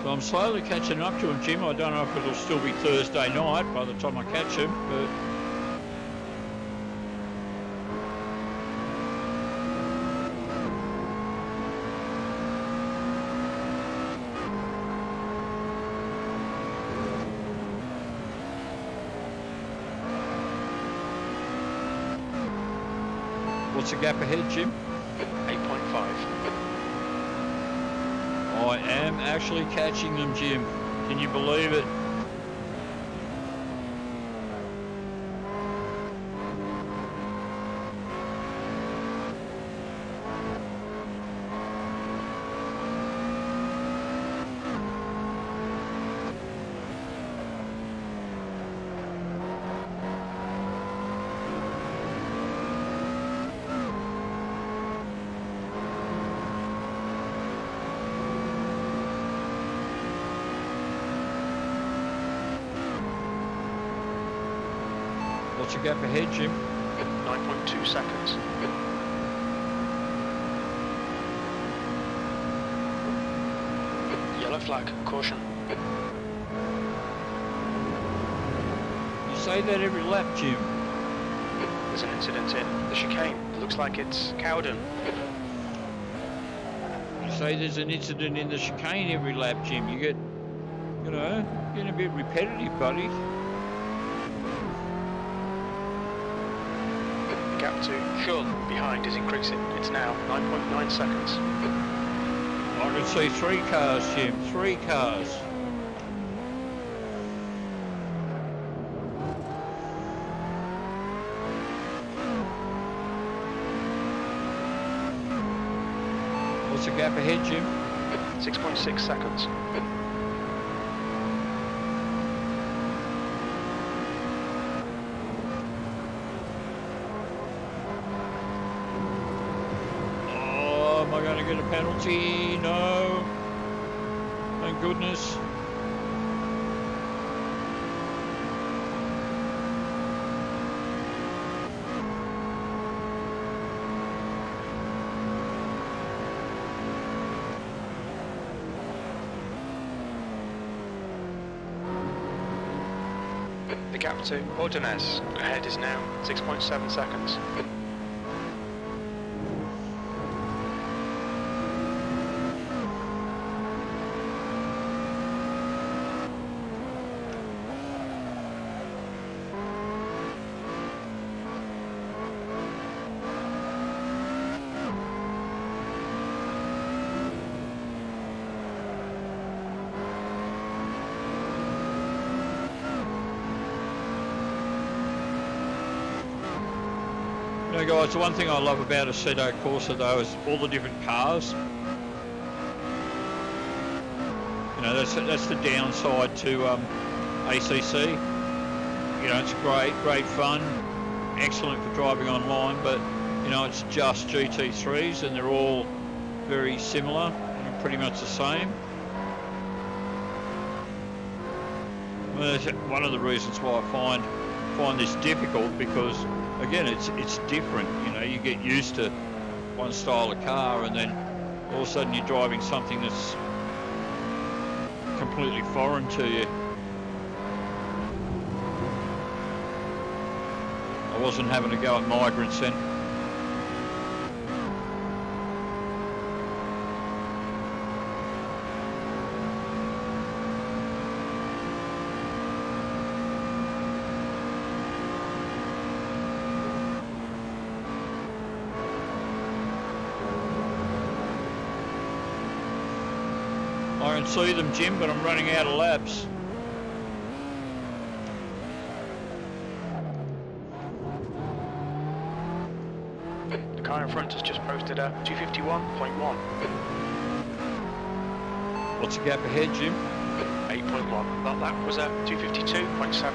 So I'm slowly catching up to him, Jim. I don't know if it'll still be Thursday night by the time I catch him, but... What's the gap ahead, Jim? 8.5. I am actually catching them, Jim. Can you believe it? What's the gap ahead, Jim? 9.2 seconds. Yellow flag, caution. You say that every lap, Jim. There's an incident in the chicane. It looks like it's Cowden. You say there's an incident in the chicane every lap, Jim. You get, you know, getting a bit repetitive, buddy. The gap to Shull behind is increasing. It's now 9.9 seconds. I can see 3 cars, Jim. 3 cars. What's the gap ahead, Jim? 6.6 seconds. Oh, am I going to get a penalty? No. Thank goodness. The gap to Ordonez ahead is now 6.7 seconds. You know, guys, the one thing I love about Assetto Corsa, though, is all the different cars. know, that's the downside to ACC. You know, it's great fun, excellent for driving online, but you know, it's just GT3s and they're all very similar, pretty much the same. Well, that's one of the reasons why I find this difficult, because again, it's different. You know, you get used to one style of car, and then all of a sudden you're driving something that's completely foreign to you. I wasn't having to go at migrants then. I can see them, Jim, but I'm running out of laps. The car in front has just posted a 251.1. What's the gap ahead, Jim? 8.1. That lap was a 252.7.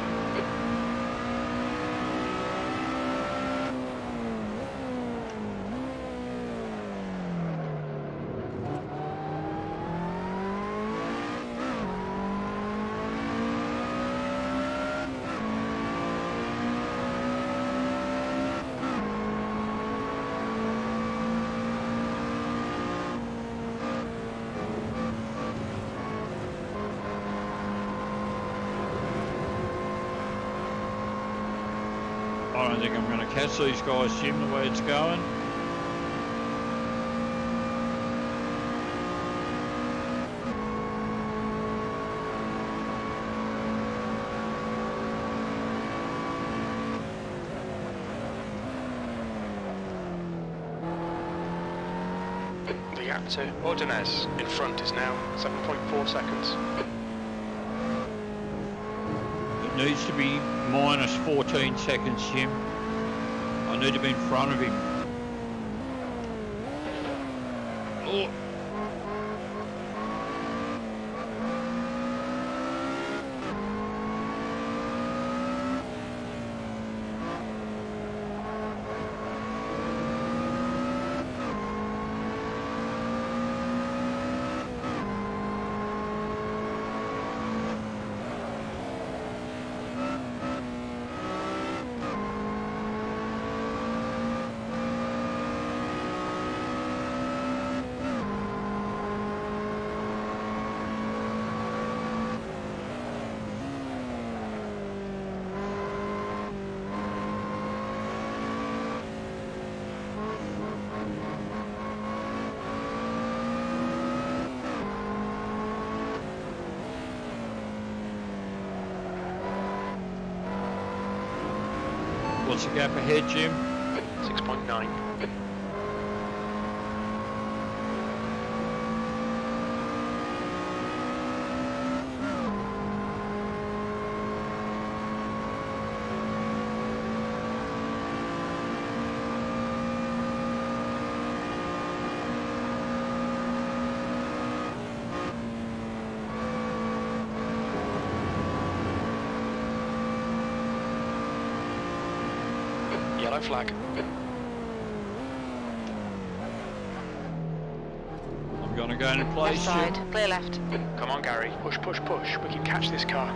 I don't think I'm going to catch these guys, Jim, the way it's going. The gap to Ordonez in front is now 7.4 seconds. It needs to be minus 14 seconds, Jim. I need to be in front of him. Oh. What's the gap ahead, Jim? 6.9. Yellow flag. I'm going to go into place, Left Jim. side, clear left. Come on, Gary. Push, push, push. We can catch this car.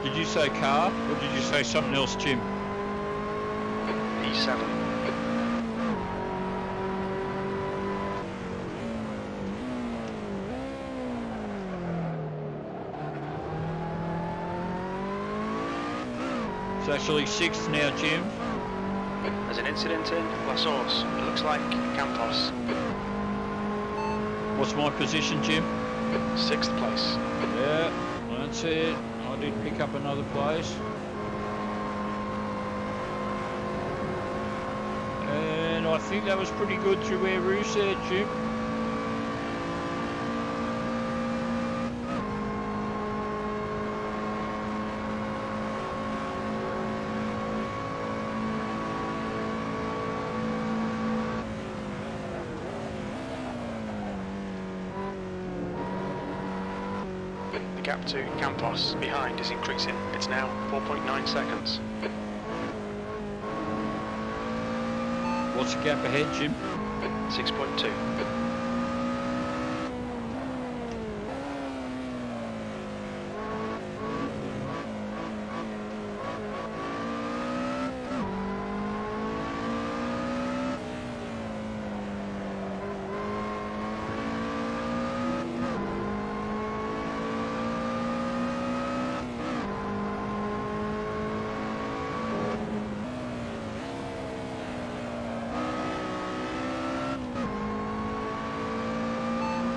Did you say car, or did you say something else, Jim? E7. It's actually 6th now, Jim. There's an incident in La Source. It looks like Campos. What's my position, Jim? 6th place. Yeah, that's it. I did pick up another place. And I think that was pretty good through where Roo said, Jim. gap to Campos behind is increasing. It's now 4.9 seconds. What's the gap ahead, Jim? 6.2.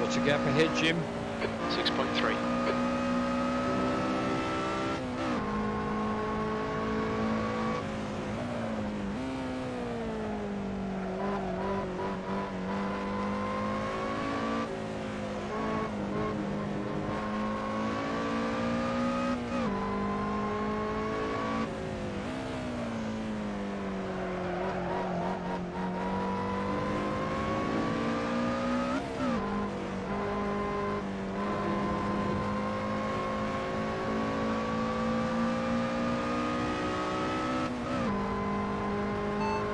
What's the gap ahead, Jim? 6.3.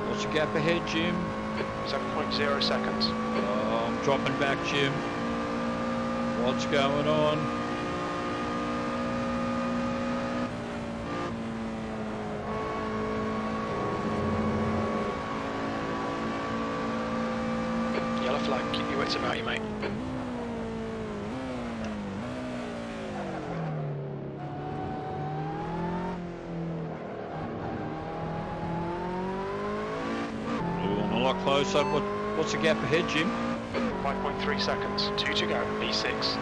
What's the gap ahead, Jim? 7.0 seconds. Oh, I'm dropping back, Jim. What's going on? Yellow flag, keep your wits about you, mate. Ooh, I'm a lot closer. What's the gap ahead, Jim? 5.3 seconds. 2 to go. E6.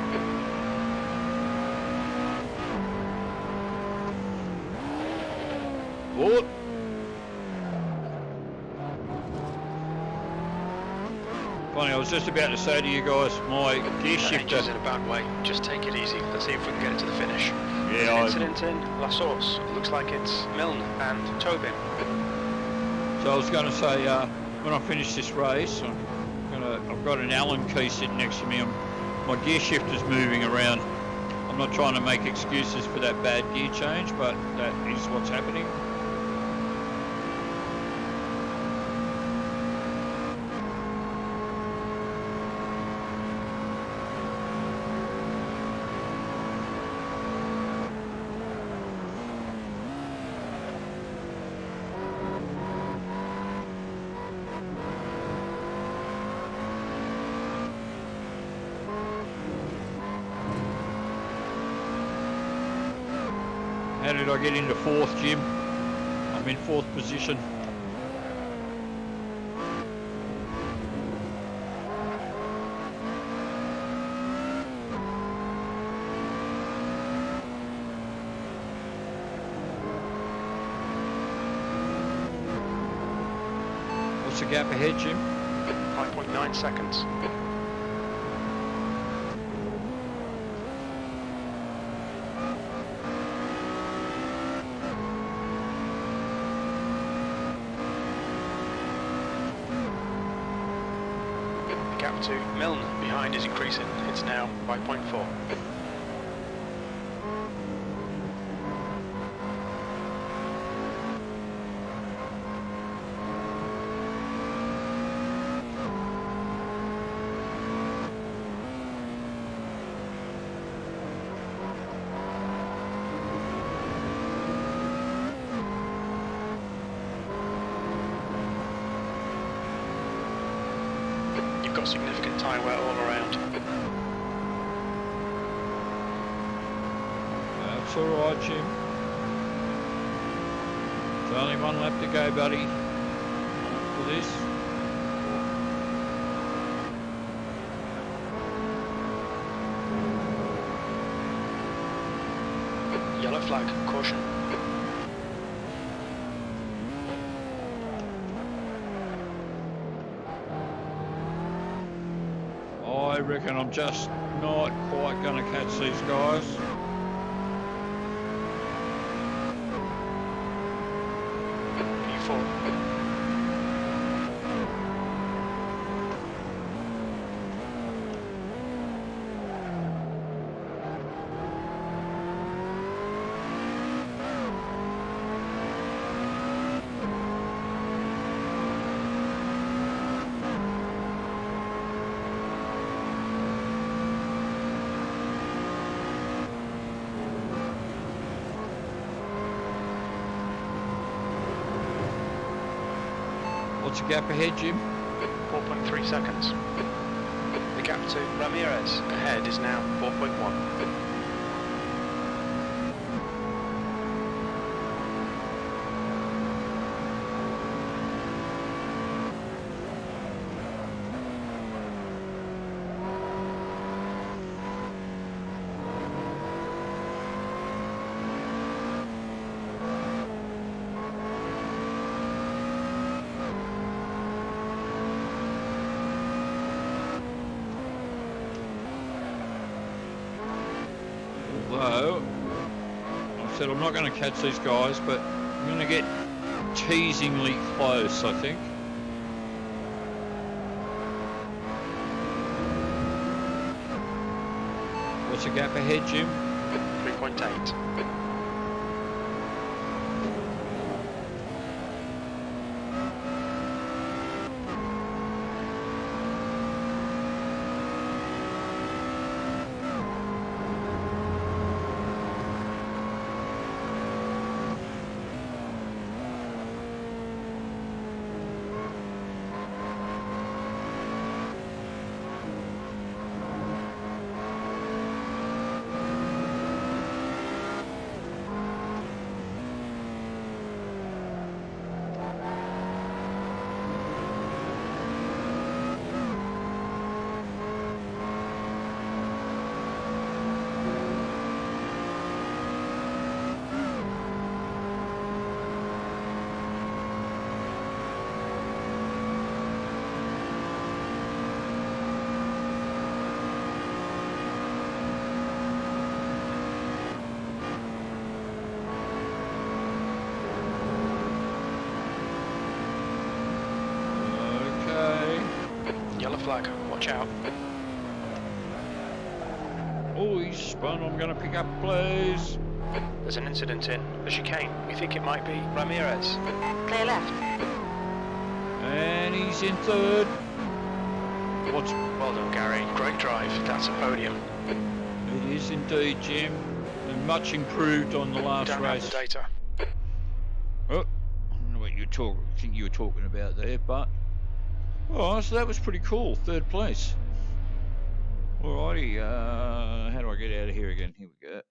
Oh! Funny, I was just about to say to you guys, my gear That shifter. engine's in a bad way. Just take it easy. Let's see if we can get it to the finish. Yeah, Incident in La Source. Looks like it's Milne and Tobin. So I was going to say, when I finish this race, I've got an Allen key sitting next to me. My gear shifter's moving around. I'm not trying to make excuses for that bad gear change, but that is what's happening. How did I get into fourth, Jim? I'm in fourth position. What's the gap ahead, Jim? 5.9 seconds. Gap to Milne behind is increasing. It's now 5.4. You've got significant tyre wear all around. That's all right, Jim. There's only one lap to go, buddy, for this. Yellow flag, caution. I reckon I'm just not quite going to catch these guys. P4. What's the gap ahead, Jim? 4.3 seconds. The gap to Ramirez ahead is now 4.1. Although, I said I'm not going to catch these guys, but I'm going to get teasingly close, I think. What's the gap ahead, Jim? 3.8. Flag, watch out. Oh, he's spun. I'm going to pick up, please. There's an incident in the chicane. We think it might be Ramirez. Clear left. And he's in third. What's... Well done, Gary. Great drive. That's a podium. It is indeed, Jim. And much improved on the last Don't race. have the data. Oh, I don't know what you think you were talking about there, but... Oh, so that was pretty cool. Third place. Alrighty, how do I get out of here again? Here we go.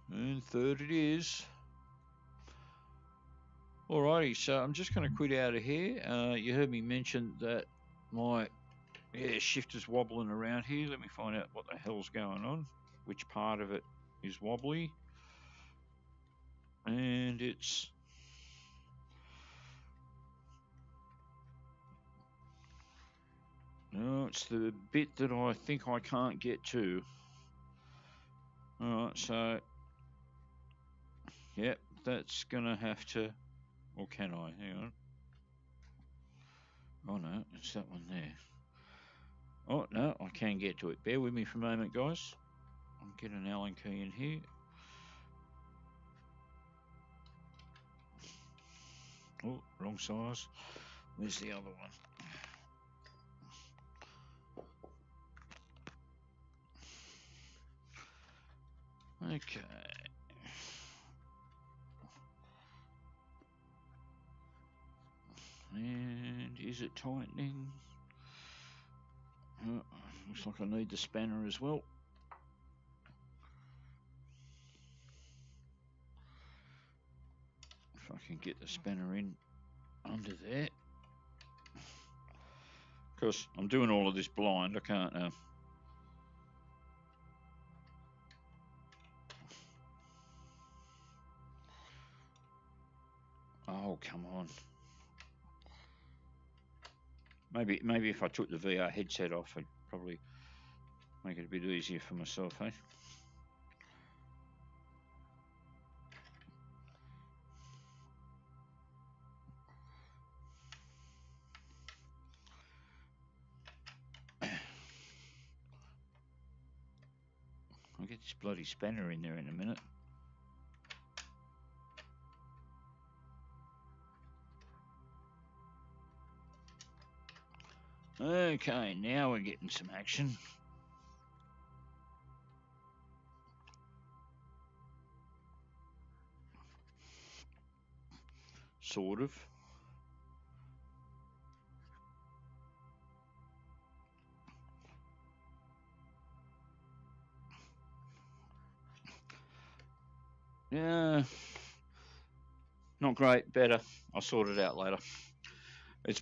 And third it is. Alrighty, so I'm just going to quit out of here. You heard me mention that my shifter's wobbling around here. Let me find out what the hell's going on. Which part of it is wobbly. And it's... No, it's the bit that I think I can't get to. Alright, so... Yep, that's going to have to... Or can I? Hang on. Oh no, it's that one there. Oh no, I can get to it. Bear with me for a moment, guys. I'll get an Allen key in here. Oh, wrong size. Where's the other one? Okay. And is it tightening? Oh, looks like I need the spanner as well. If I can get the spanner in under there. Because I'm doing all of this blind, I can't... Oh, come on. Maybe if I took the VR headset off, I'd probably make it a bit easier for myself, eh? I'll get this bloody spanner in there in a minute. Okay, now we're getting some action. sort of. Yeah, not great. Better. I'll sort it out later. It's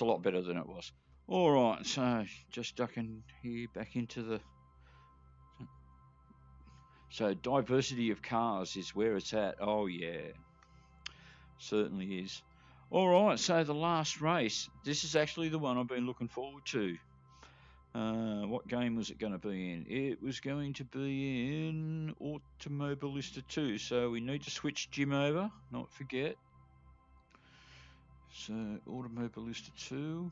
a lot better than it was. All right, so just ducking here back into the. So diversity of cars is where it's at. Oh yeah, certainly is. All right, so the last race. This is actually the one I've been looking forward to. What game was it going to be in? It was going to be in Automobilista 2. So we need to switch Jim over, not forget. So Automobilista 2.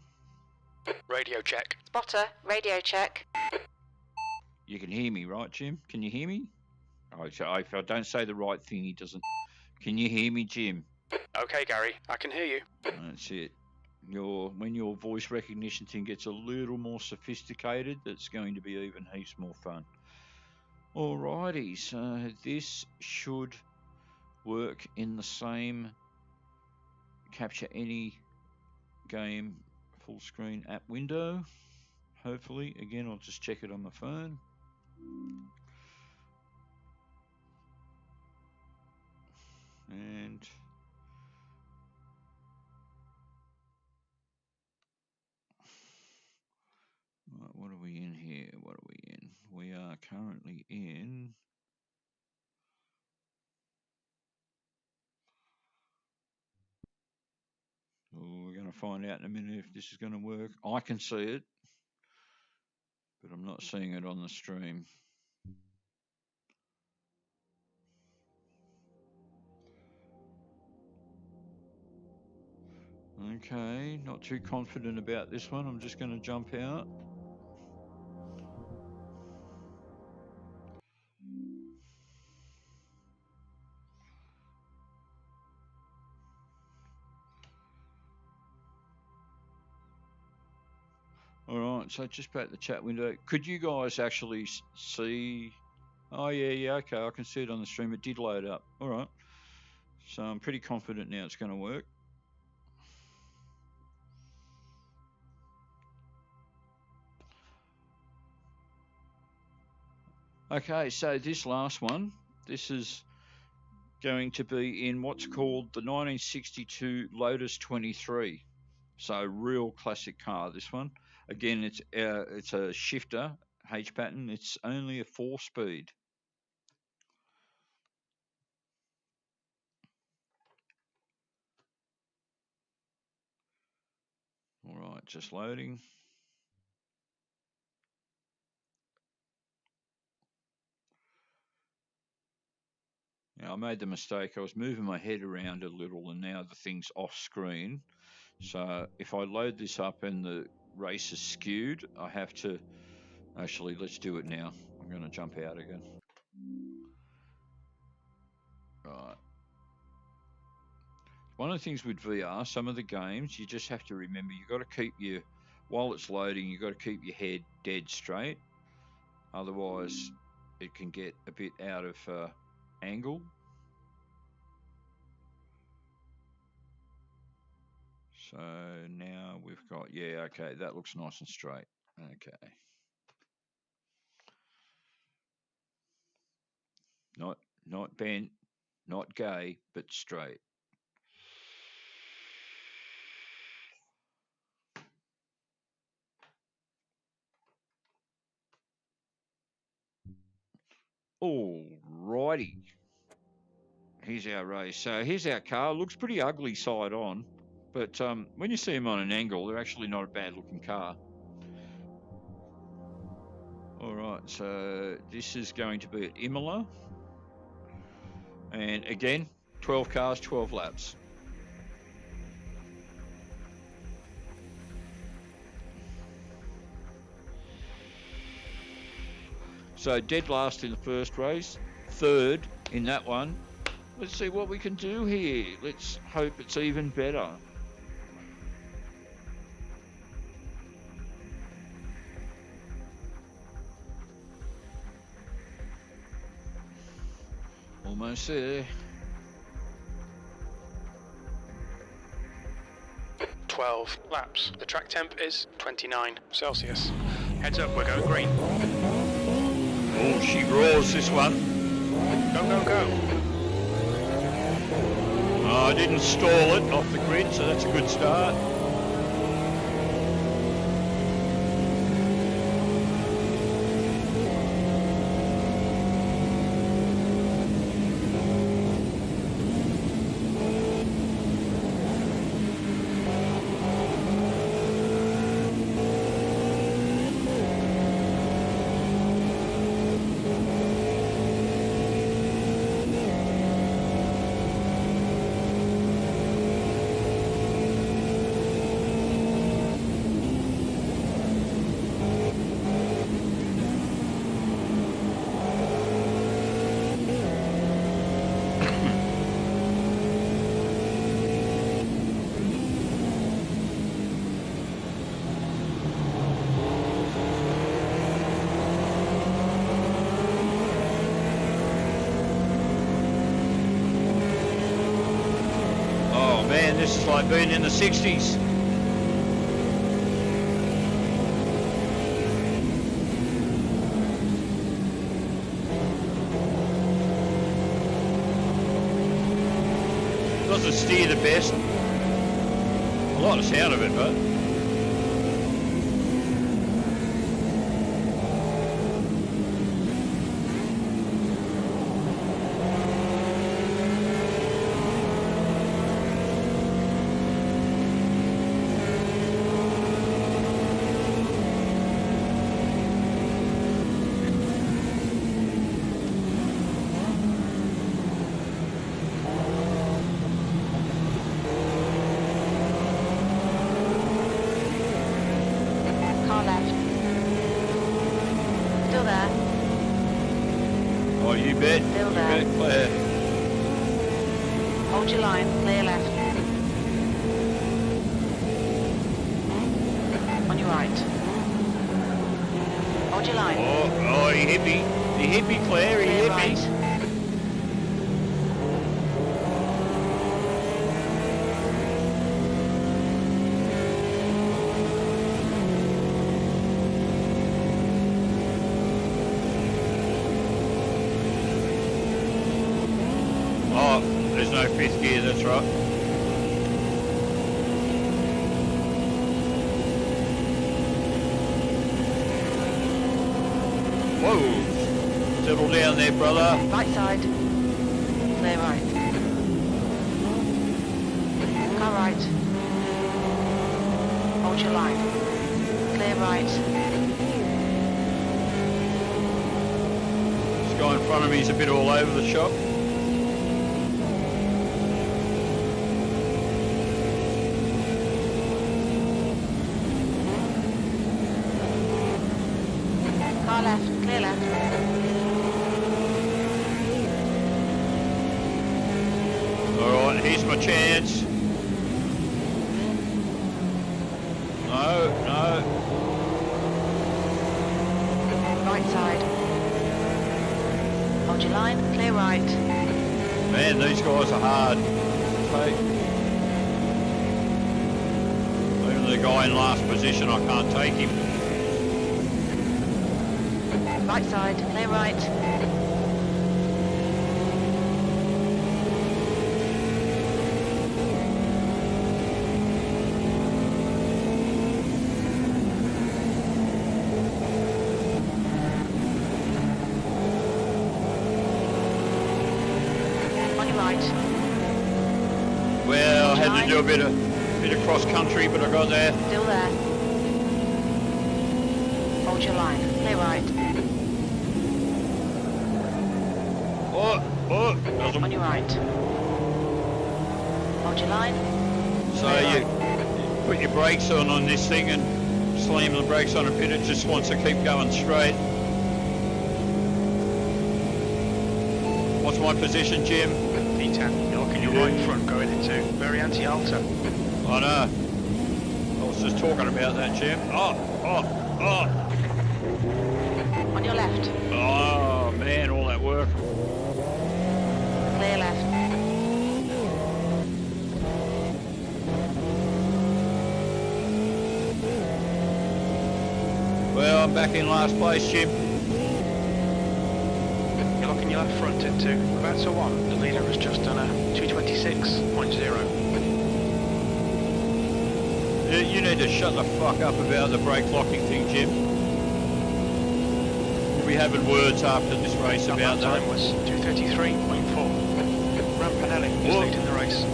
Radio check. Spotter, radio check. You can hear me, right, Jim? Can you hear me? Oh, so if I don't say the right thing, he doesn't. Can you hear me, Jim? Okay, Gary, I can hear you. That's it. When your voice recognition thing gets a little more sophisticated, that's going to be even heaps more fun. Alrighty, so this should work in the same capture any game full screen app window. Hopefully, again, I'll just check it on my phone. And what are we in here? What are we in? We are currently in. Oh, we're going to find out in a minute if this is going to work. I can see it, but I'm not seeing it on the stream. Okay, not too confident about this one. I'm just going to jump out. All right, so just back the chat window. Could you guys actually see? Oh, yeah, okay, I can see it on the stream. It did load up. All right, so I'm pretty confident now it's going to work. Okay, so this last one, this is going to be in what's called the 1962 Lotus 23. So real classic car, this one. Again, it's a shifter H pattern. It's only a 4-speed. All right, just loading. Now, I made the mistake. I was moving my head around a little, and now the thing's off screen. So if I load this up and the race is skewed, I have to... Actually, let's do it now. I'm going to jump out again. Right. One of the things with VR, some of the games, you just have to remember, you've got to keep your... While it's loading, you've got to keep your head dead straight. Otherwise, it can get a bit out of angle. So now we've got, yeah, okay, that looks nice and straight. Okay. Not bent, not gay, but straight. Alrighty. Here's our race. So here's our car. Looks pretty ugly side on, but when you see them on an angle, they're actually not a bad looking car. All right, so this is going to be at Imola. And again, 12 cars, 12 laps. So dead last in the first race, third in that one. Let's see what we can do here. Let's hope it's even better. Almost there. 12 laps. The track temp is 29 Celsius. Heads up, we're going green. Oh, she roars, this one. Go, go, go. Oh, I didn't stall it off the grid, so that's a good start. This is like being in the 60s. Doesn't steer the best. A lot of sound of it, but Hold your line, clear left. On your right. Hold your line. Oh, he hit me. He hit me, Claire, he hit me. There's no fifth gear, that's right. Whoa! Settle down there, brother. Right side. Clear right. Car right. Hold your line. Clear right. This guy in front of me is a bit all over the shop. Left, clear left. Alright, here's my chance. No. Right side. Hold your line, clear right. Man, these guys are hard. Okay. Even the guy in last position, I can't take him. Right side, clear right. On your right. Well, I had to do a bit of cross country, but I got there. Still there. Hold your line, clear right. On your right. Hold your line. So you put your brakes on this thing and slam the brakes on a bit, it just wants to keep going straight. What's my position, Jim? P10. You're looking your right front going into very anti-alto. I know. I was just talking about that, Jim. Oh. On your left. Oh, man, all that work. Clear left. Well, I'm back in last place, Jim. You're looking your left front into about to 1. The leader has just done a 226.0. You need to shut the fuck up about the brake locking thing, Jim. We'll be having words after this race about that. Time was 233.4. Rampanelli is leading the race.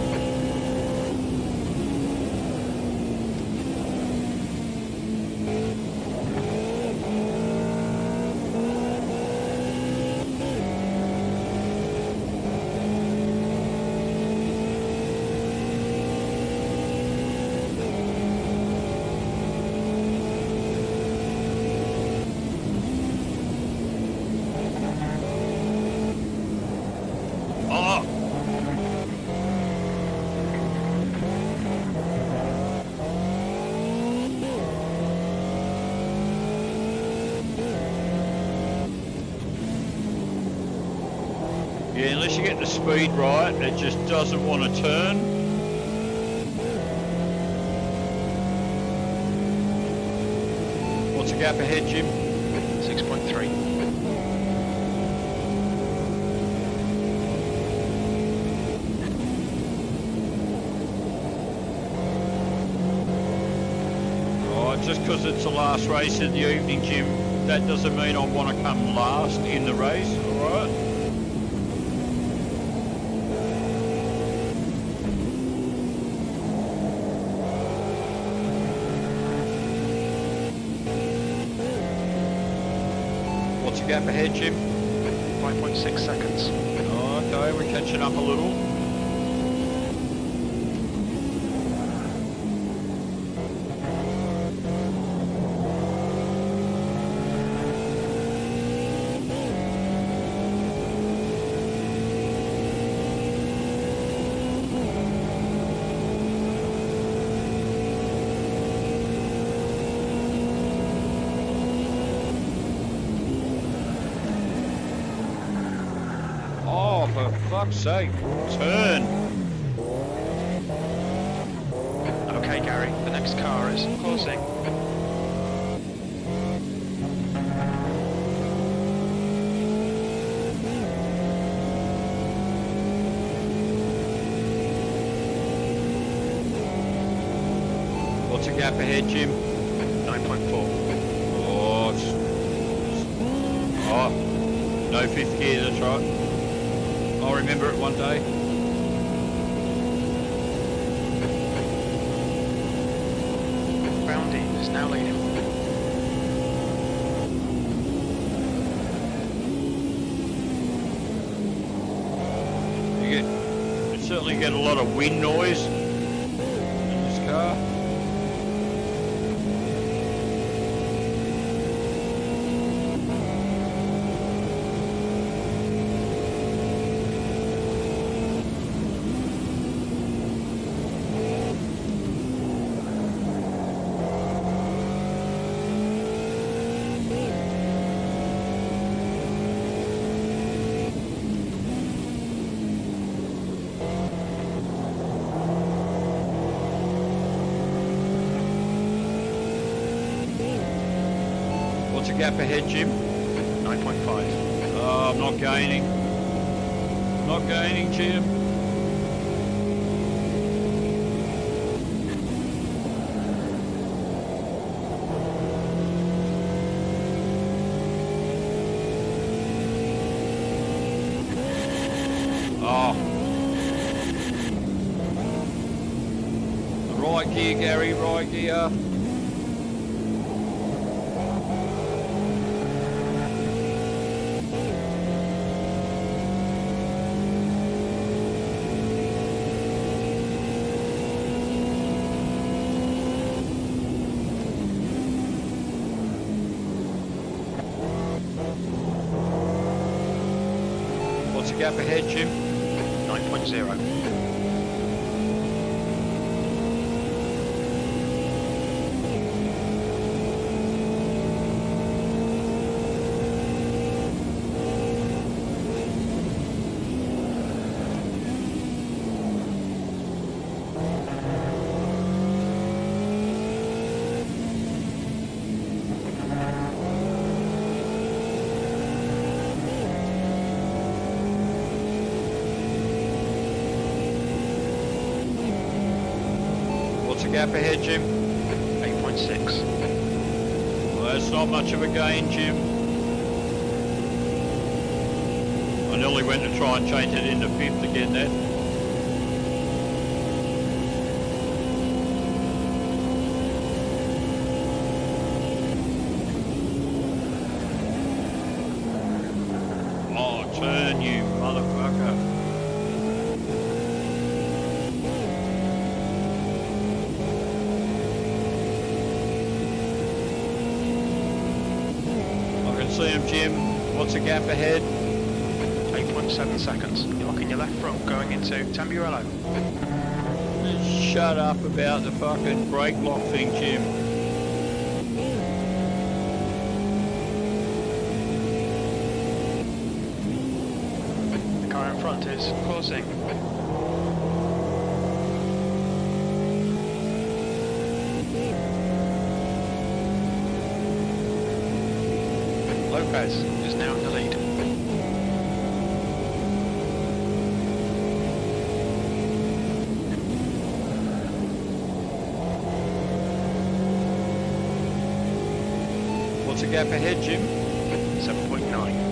Yeah, unless you get the speed right, it just doesn't want to turn. What's the gap ahead, Jim? 6.3. Oh, just because it's the last race in the evening, Jim, that doesn't mean I want to come last in the race, all right? What's the gap ahead, Jim? 5.6 seconds. Oh, okay, we're catching up a little. For fuck's sake, turn! Okay, Gary, the next car is closing. What's the gap ahead, Jim? 9.4. Oh, no fifth gear, that's right. I'll remember it one day. Boundy is now leading. You certainly get a lot of wind noise in this car. What's the gap ahead, Jim? 9.5. Oh, I'm not gaining. Not gaining, Jim. Oh. Right gear, Gary, right gear. What's the gap ahead, Jim? 9.0. gap ahead, Jim? 8.6. Well, that's not much of a gain, Jim. I nearly went to try and change it into 5th to get that. Oh, turn, you motherfucker. I can see him, Jim. What's the gap ahead? 8.7 seconds. You're locking your left front going into Tamburello. Shut up about the fucking brake lock thing, Jim. The car in front is closing. Lopez is now in the lead. What's the gap ahead, Jim? 7.9.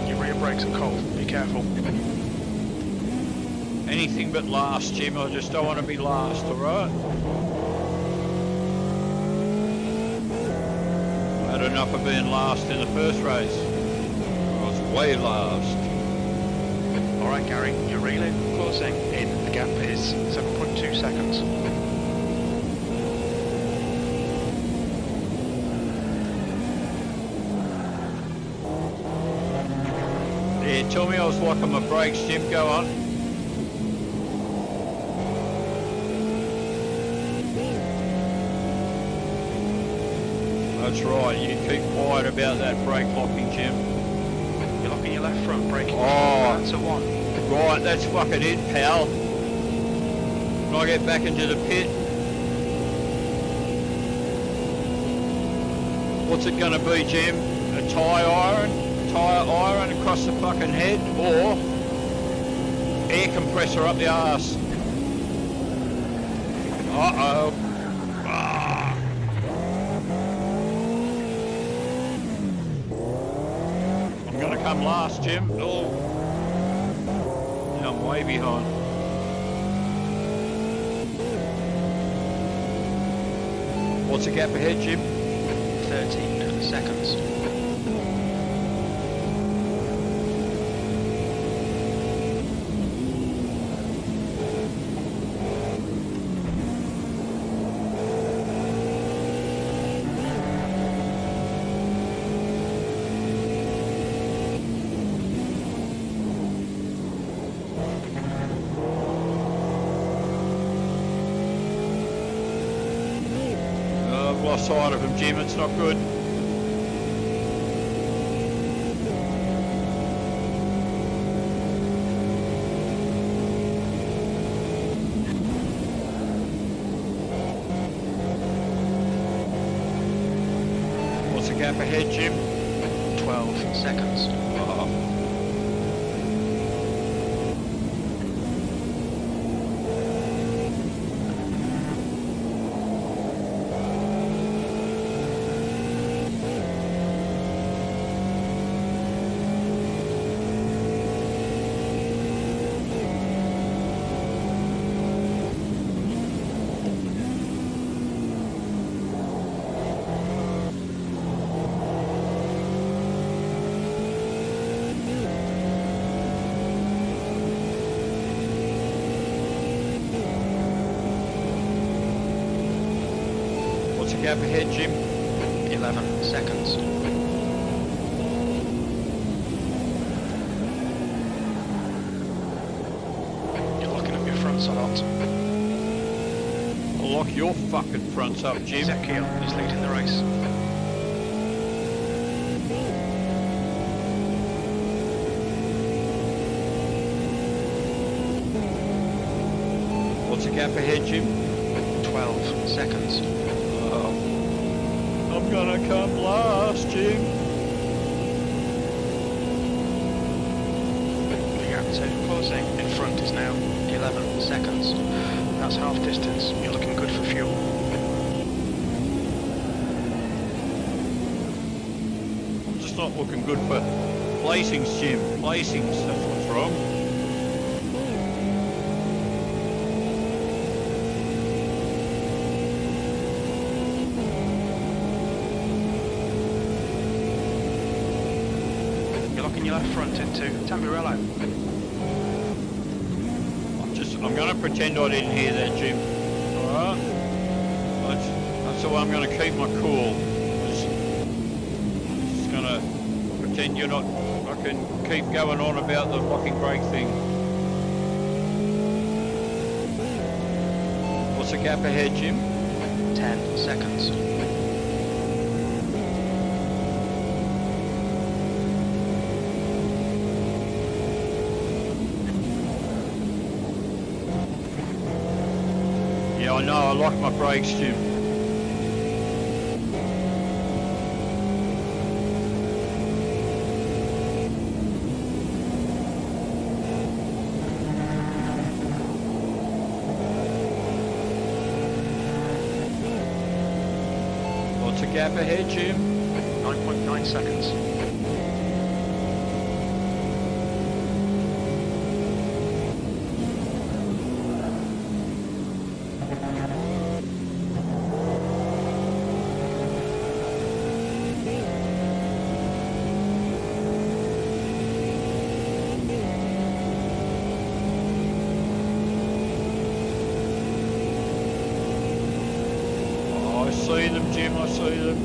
Your rear brakes are cold. Be careful. Anything but last, Jim. I just don't want to be last, alright? I had enough of being last in the first race. I was way last. Alright Gary, you're really closing in. The gap is 7.2 seconds. Yeah, tell me I was locking my brakes, Jim. Go on. That's right, you keep quiet about that brake locking, Jim. You're locking your left front, braking. Oh. That's a 1. Right, that's fucking it, pal. Can I get back into the pit? What's it gonna be, Jim? A tyre iron across the fucking head, or air compressor up the arse? Uh-oh. Ah. I'm gonna come last, Jim. Oh. I'm way behind. What's the gap ahead, Jim? 13 seconds. I've lost sight of him, Jim. It's not good. What's the gap ahead, Jim? 12 seconds. Oh. What's the gap ahead, Jim? 11 seconds. You're locking up your fronts a lot. I'll lock your fucking fronts up, Jim. Ezekiel is leading the race. gap ahead, Jim? 12 seconds. I'm gonna come last, Jim. The gap to closing in front is now 11 seconds. That's half distance. You're looking good for fuel. I'm just not looking good for placings, Jim. Placings, that's what's wrong. You're locking your left front into Tamburello. I'm going to pretend I didn't hear that, Jim. All right? That's the way I'm going to keep my cool. Just going to pretend you're not... I can keep going on about the locking brake thing. What's the gap ahead, Jim? 10 seconds. Yeah, I know, I locked my brakes, Jim. What's the gap ahead, Jim? 9.9 seconds. Oh, I see them, Jim, I see them.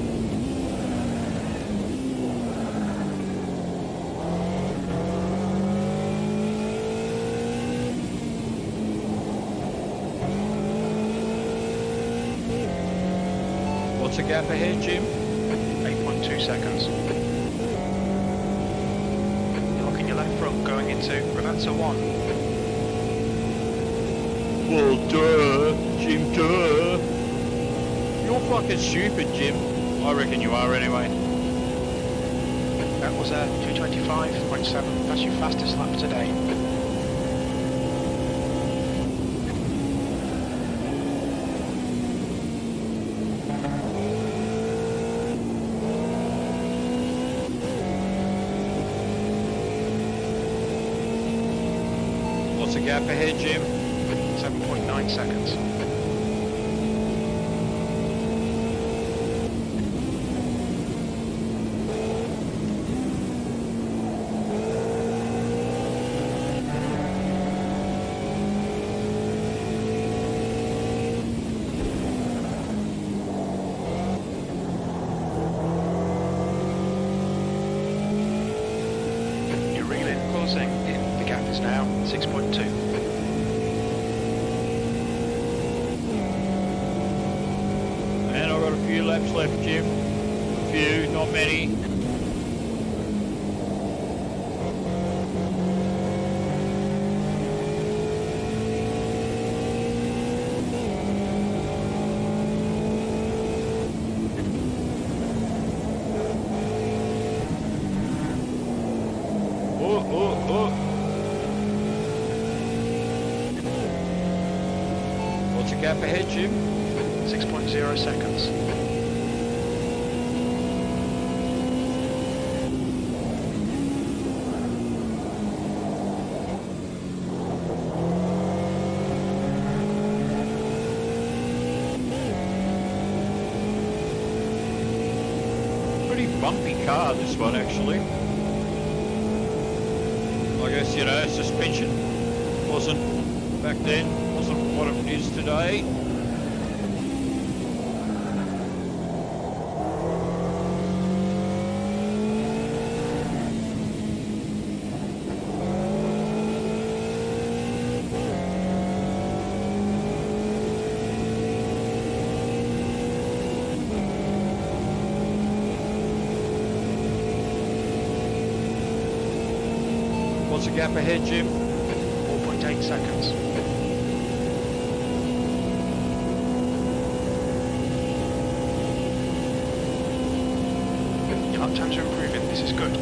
What's the gap ahead, Jim? 8.2 seconds. You're locking your left front going into Revanza 1. Well, duh, Jim, duh. You're fucking stupid, Jim. I reckon you are anyway. That was a 225.7. That's your fastest lap today. What's the gap ahead, Jim? 7.9 seconds. You're reeling, closing in. The gap is now 6.2. And I've got a few laps left, Jim. A few, not many. Oh. What's the gap ahead, Jim? 6.0 seconds. Pretty bumpy car, this one, actually. I guess, you know, suspension wasn't, back then, wasn't what it is today. What's the gap ahead, Jim? 4.8 seconds. lap times are improving. This is good.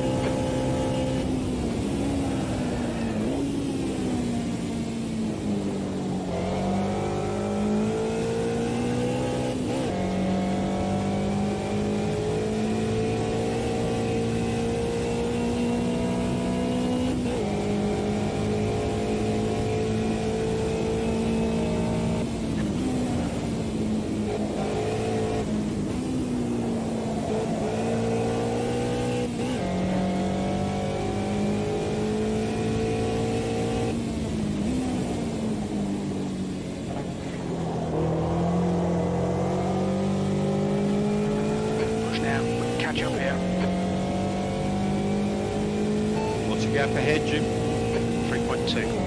Catch up here. What's the gap ahead, Jim? 3.2.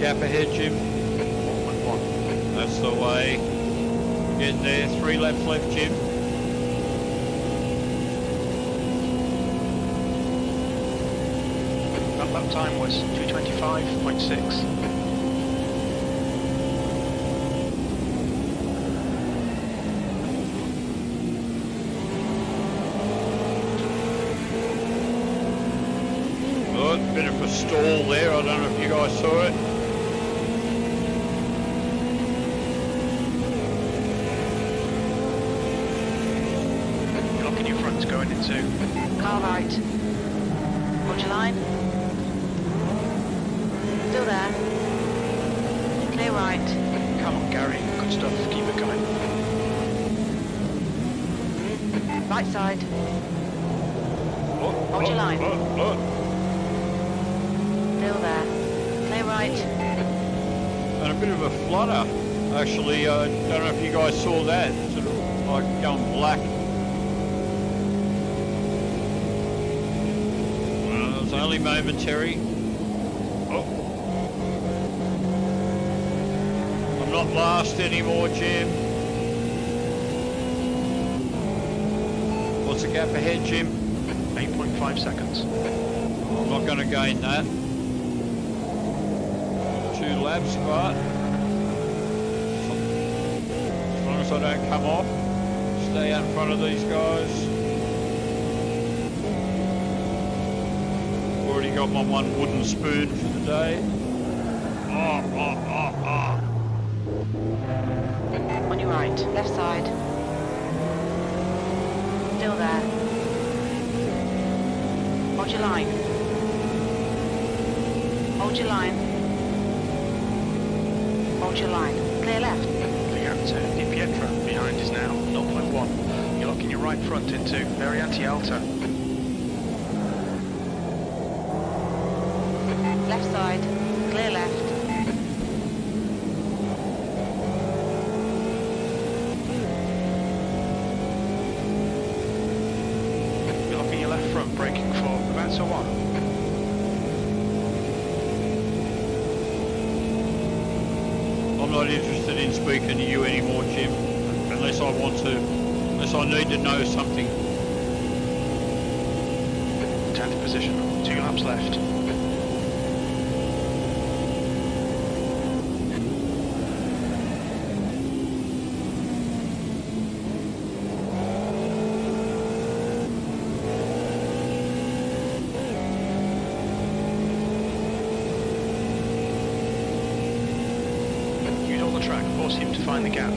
Gap ahead, Jim. 1.1. That's the way. Getting there. 3 laps left, Jim. That lap time was 2:25.6. Oh, bit of a stall there. I don't know if you guys saw it. Going into car right. Hold your line. Still there. Clear right. Come on, Gary. Good stuff. Keep it going. Right side. Hold your line. Still there. Clear right. And a bit of a flutter. Actually, I don't know if you guys saw that. Sort of like going black. Only momentary. Oh. I'm not last anymore, Jim. What's the gap ahead, Jim? 8.5 seconds. I'm not going to gain that. 2 laps, but as long as I don't come off, stay out in front of these guys. Already got my 1 wooden spoon for the day. On your right, left side. Still there. Hold your line. Hold your line. Hold your line. Clear left. The gap to Di Pietro behind is now 0.1. You're locking your right front into Variante Alta. Left side, clear left. You're locking your left front, braking for about so on. I'm not interested in speaking to you anymore, Jim, unless I want to, unless I need to know something. 10th position, 2 laps left. force him to find the gap.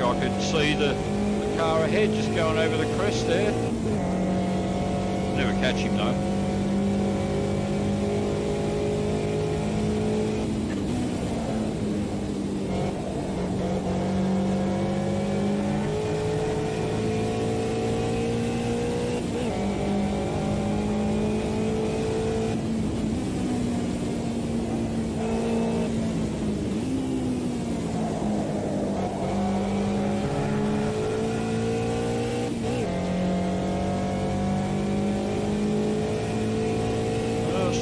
I could see the car ahead just going over the crest there. Never catch him though.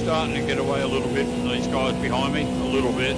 Starting to get away a little bit from these guys behind me, a little bit.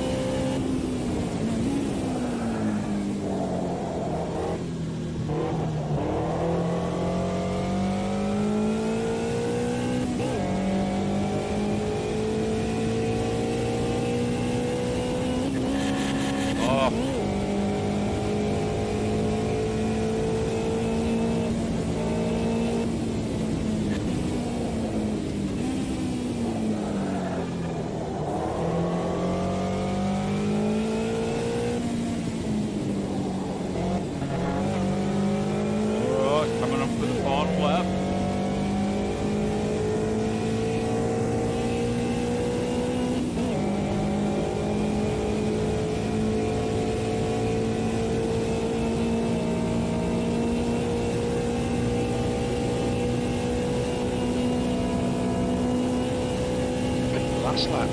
Last lap.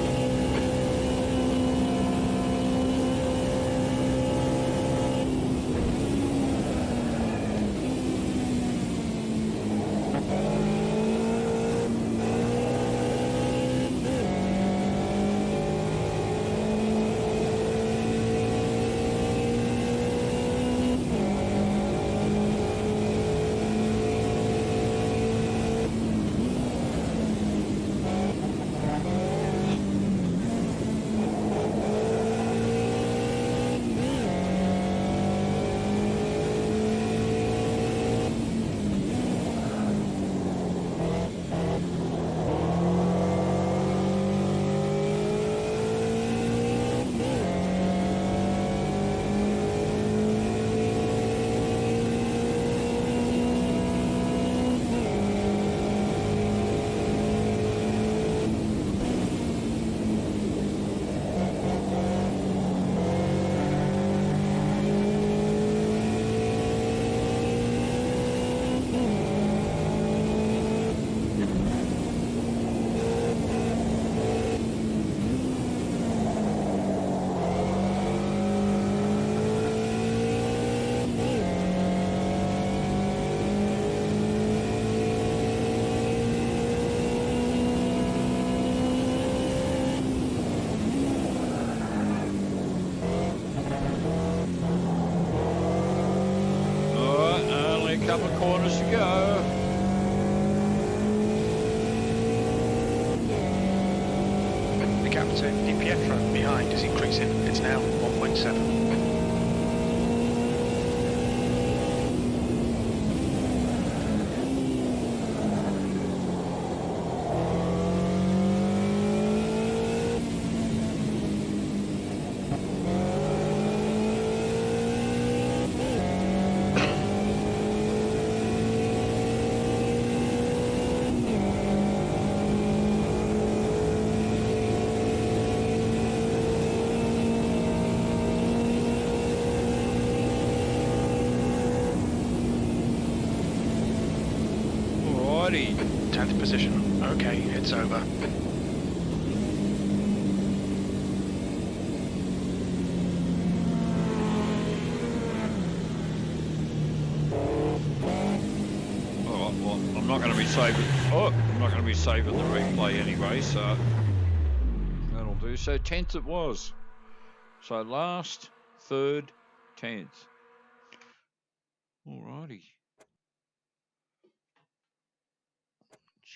Couple of corners to go. The gap to Di Pietro behind is increasing. It's now 1.7. Alrighty. 10th position. Okay, it's over. I'm not going to be saving. I'm not going to be saving the replay anyway, so that'll do. So 10th it was. So last, third, 10th. Alrighty.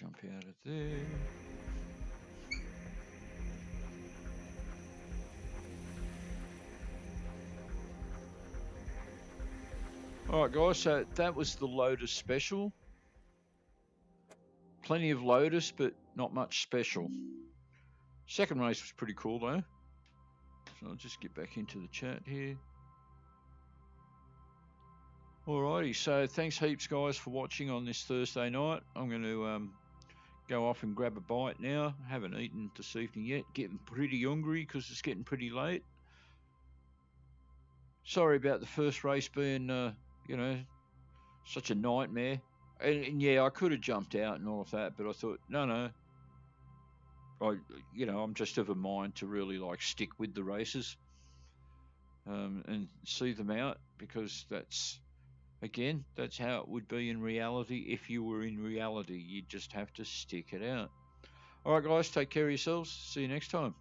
jump out of there. Alright guys, so that was the Lotus Special. Plenty of Lotus, but not much special. Second race was pretty cool though. So I'll just get back into the chat here. Alrighty, so thanks heaps guys for watching on this Thursday night. I'm going to go off and grab a bite now. Haven't eaten this evening yet. Getting pretty hungry because it's getting pretty late. Sorry about the first race being, you know, such a nightmare. And yeah, I could have jumped out and all of that, but I thought, no. I'm just of a mind to really like stick with the races and see them out, because that's how it would be in reality. If you were in reality, you'd just have to stick it out. All right, guys, take care of yourselves. See you next time.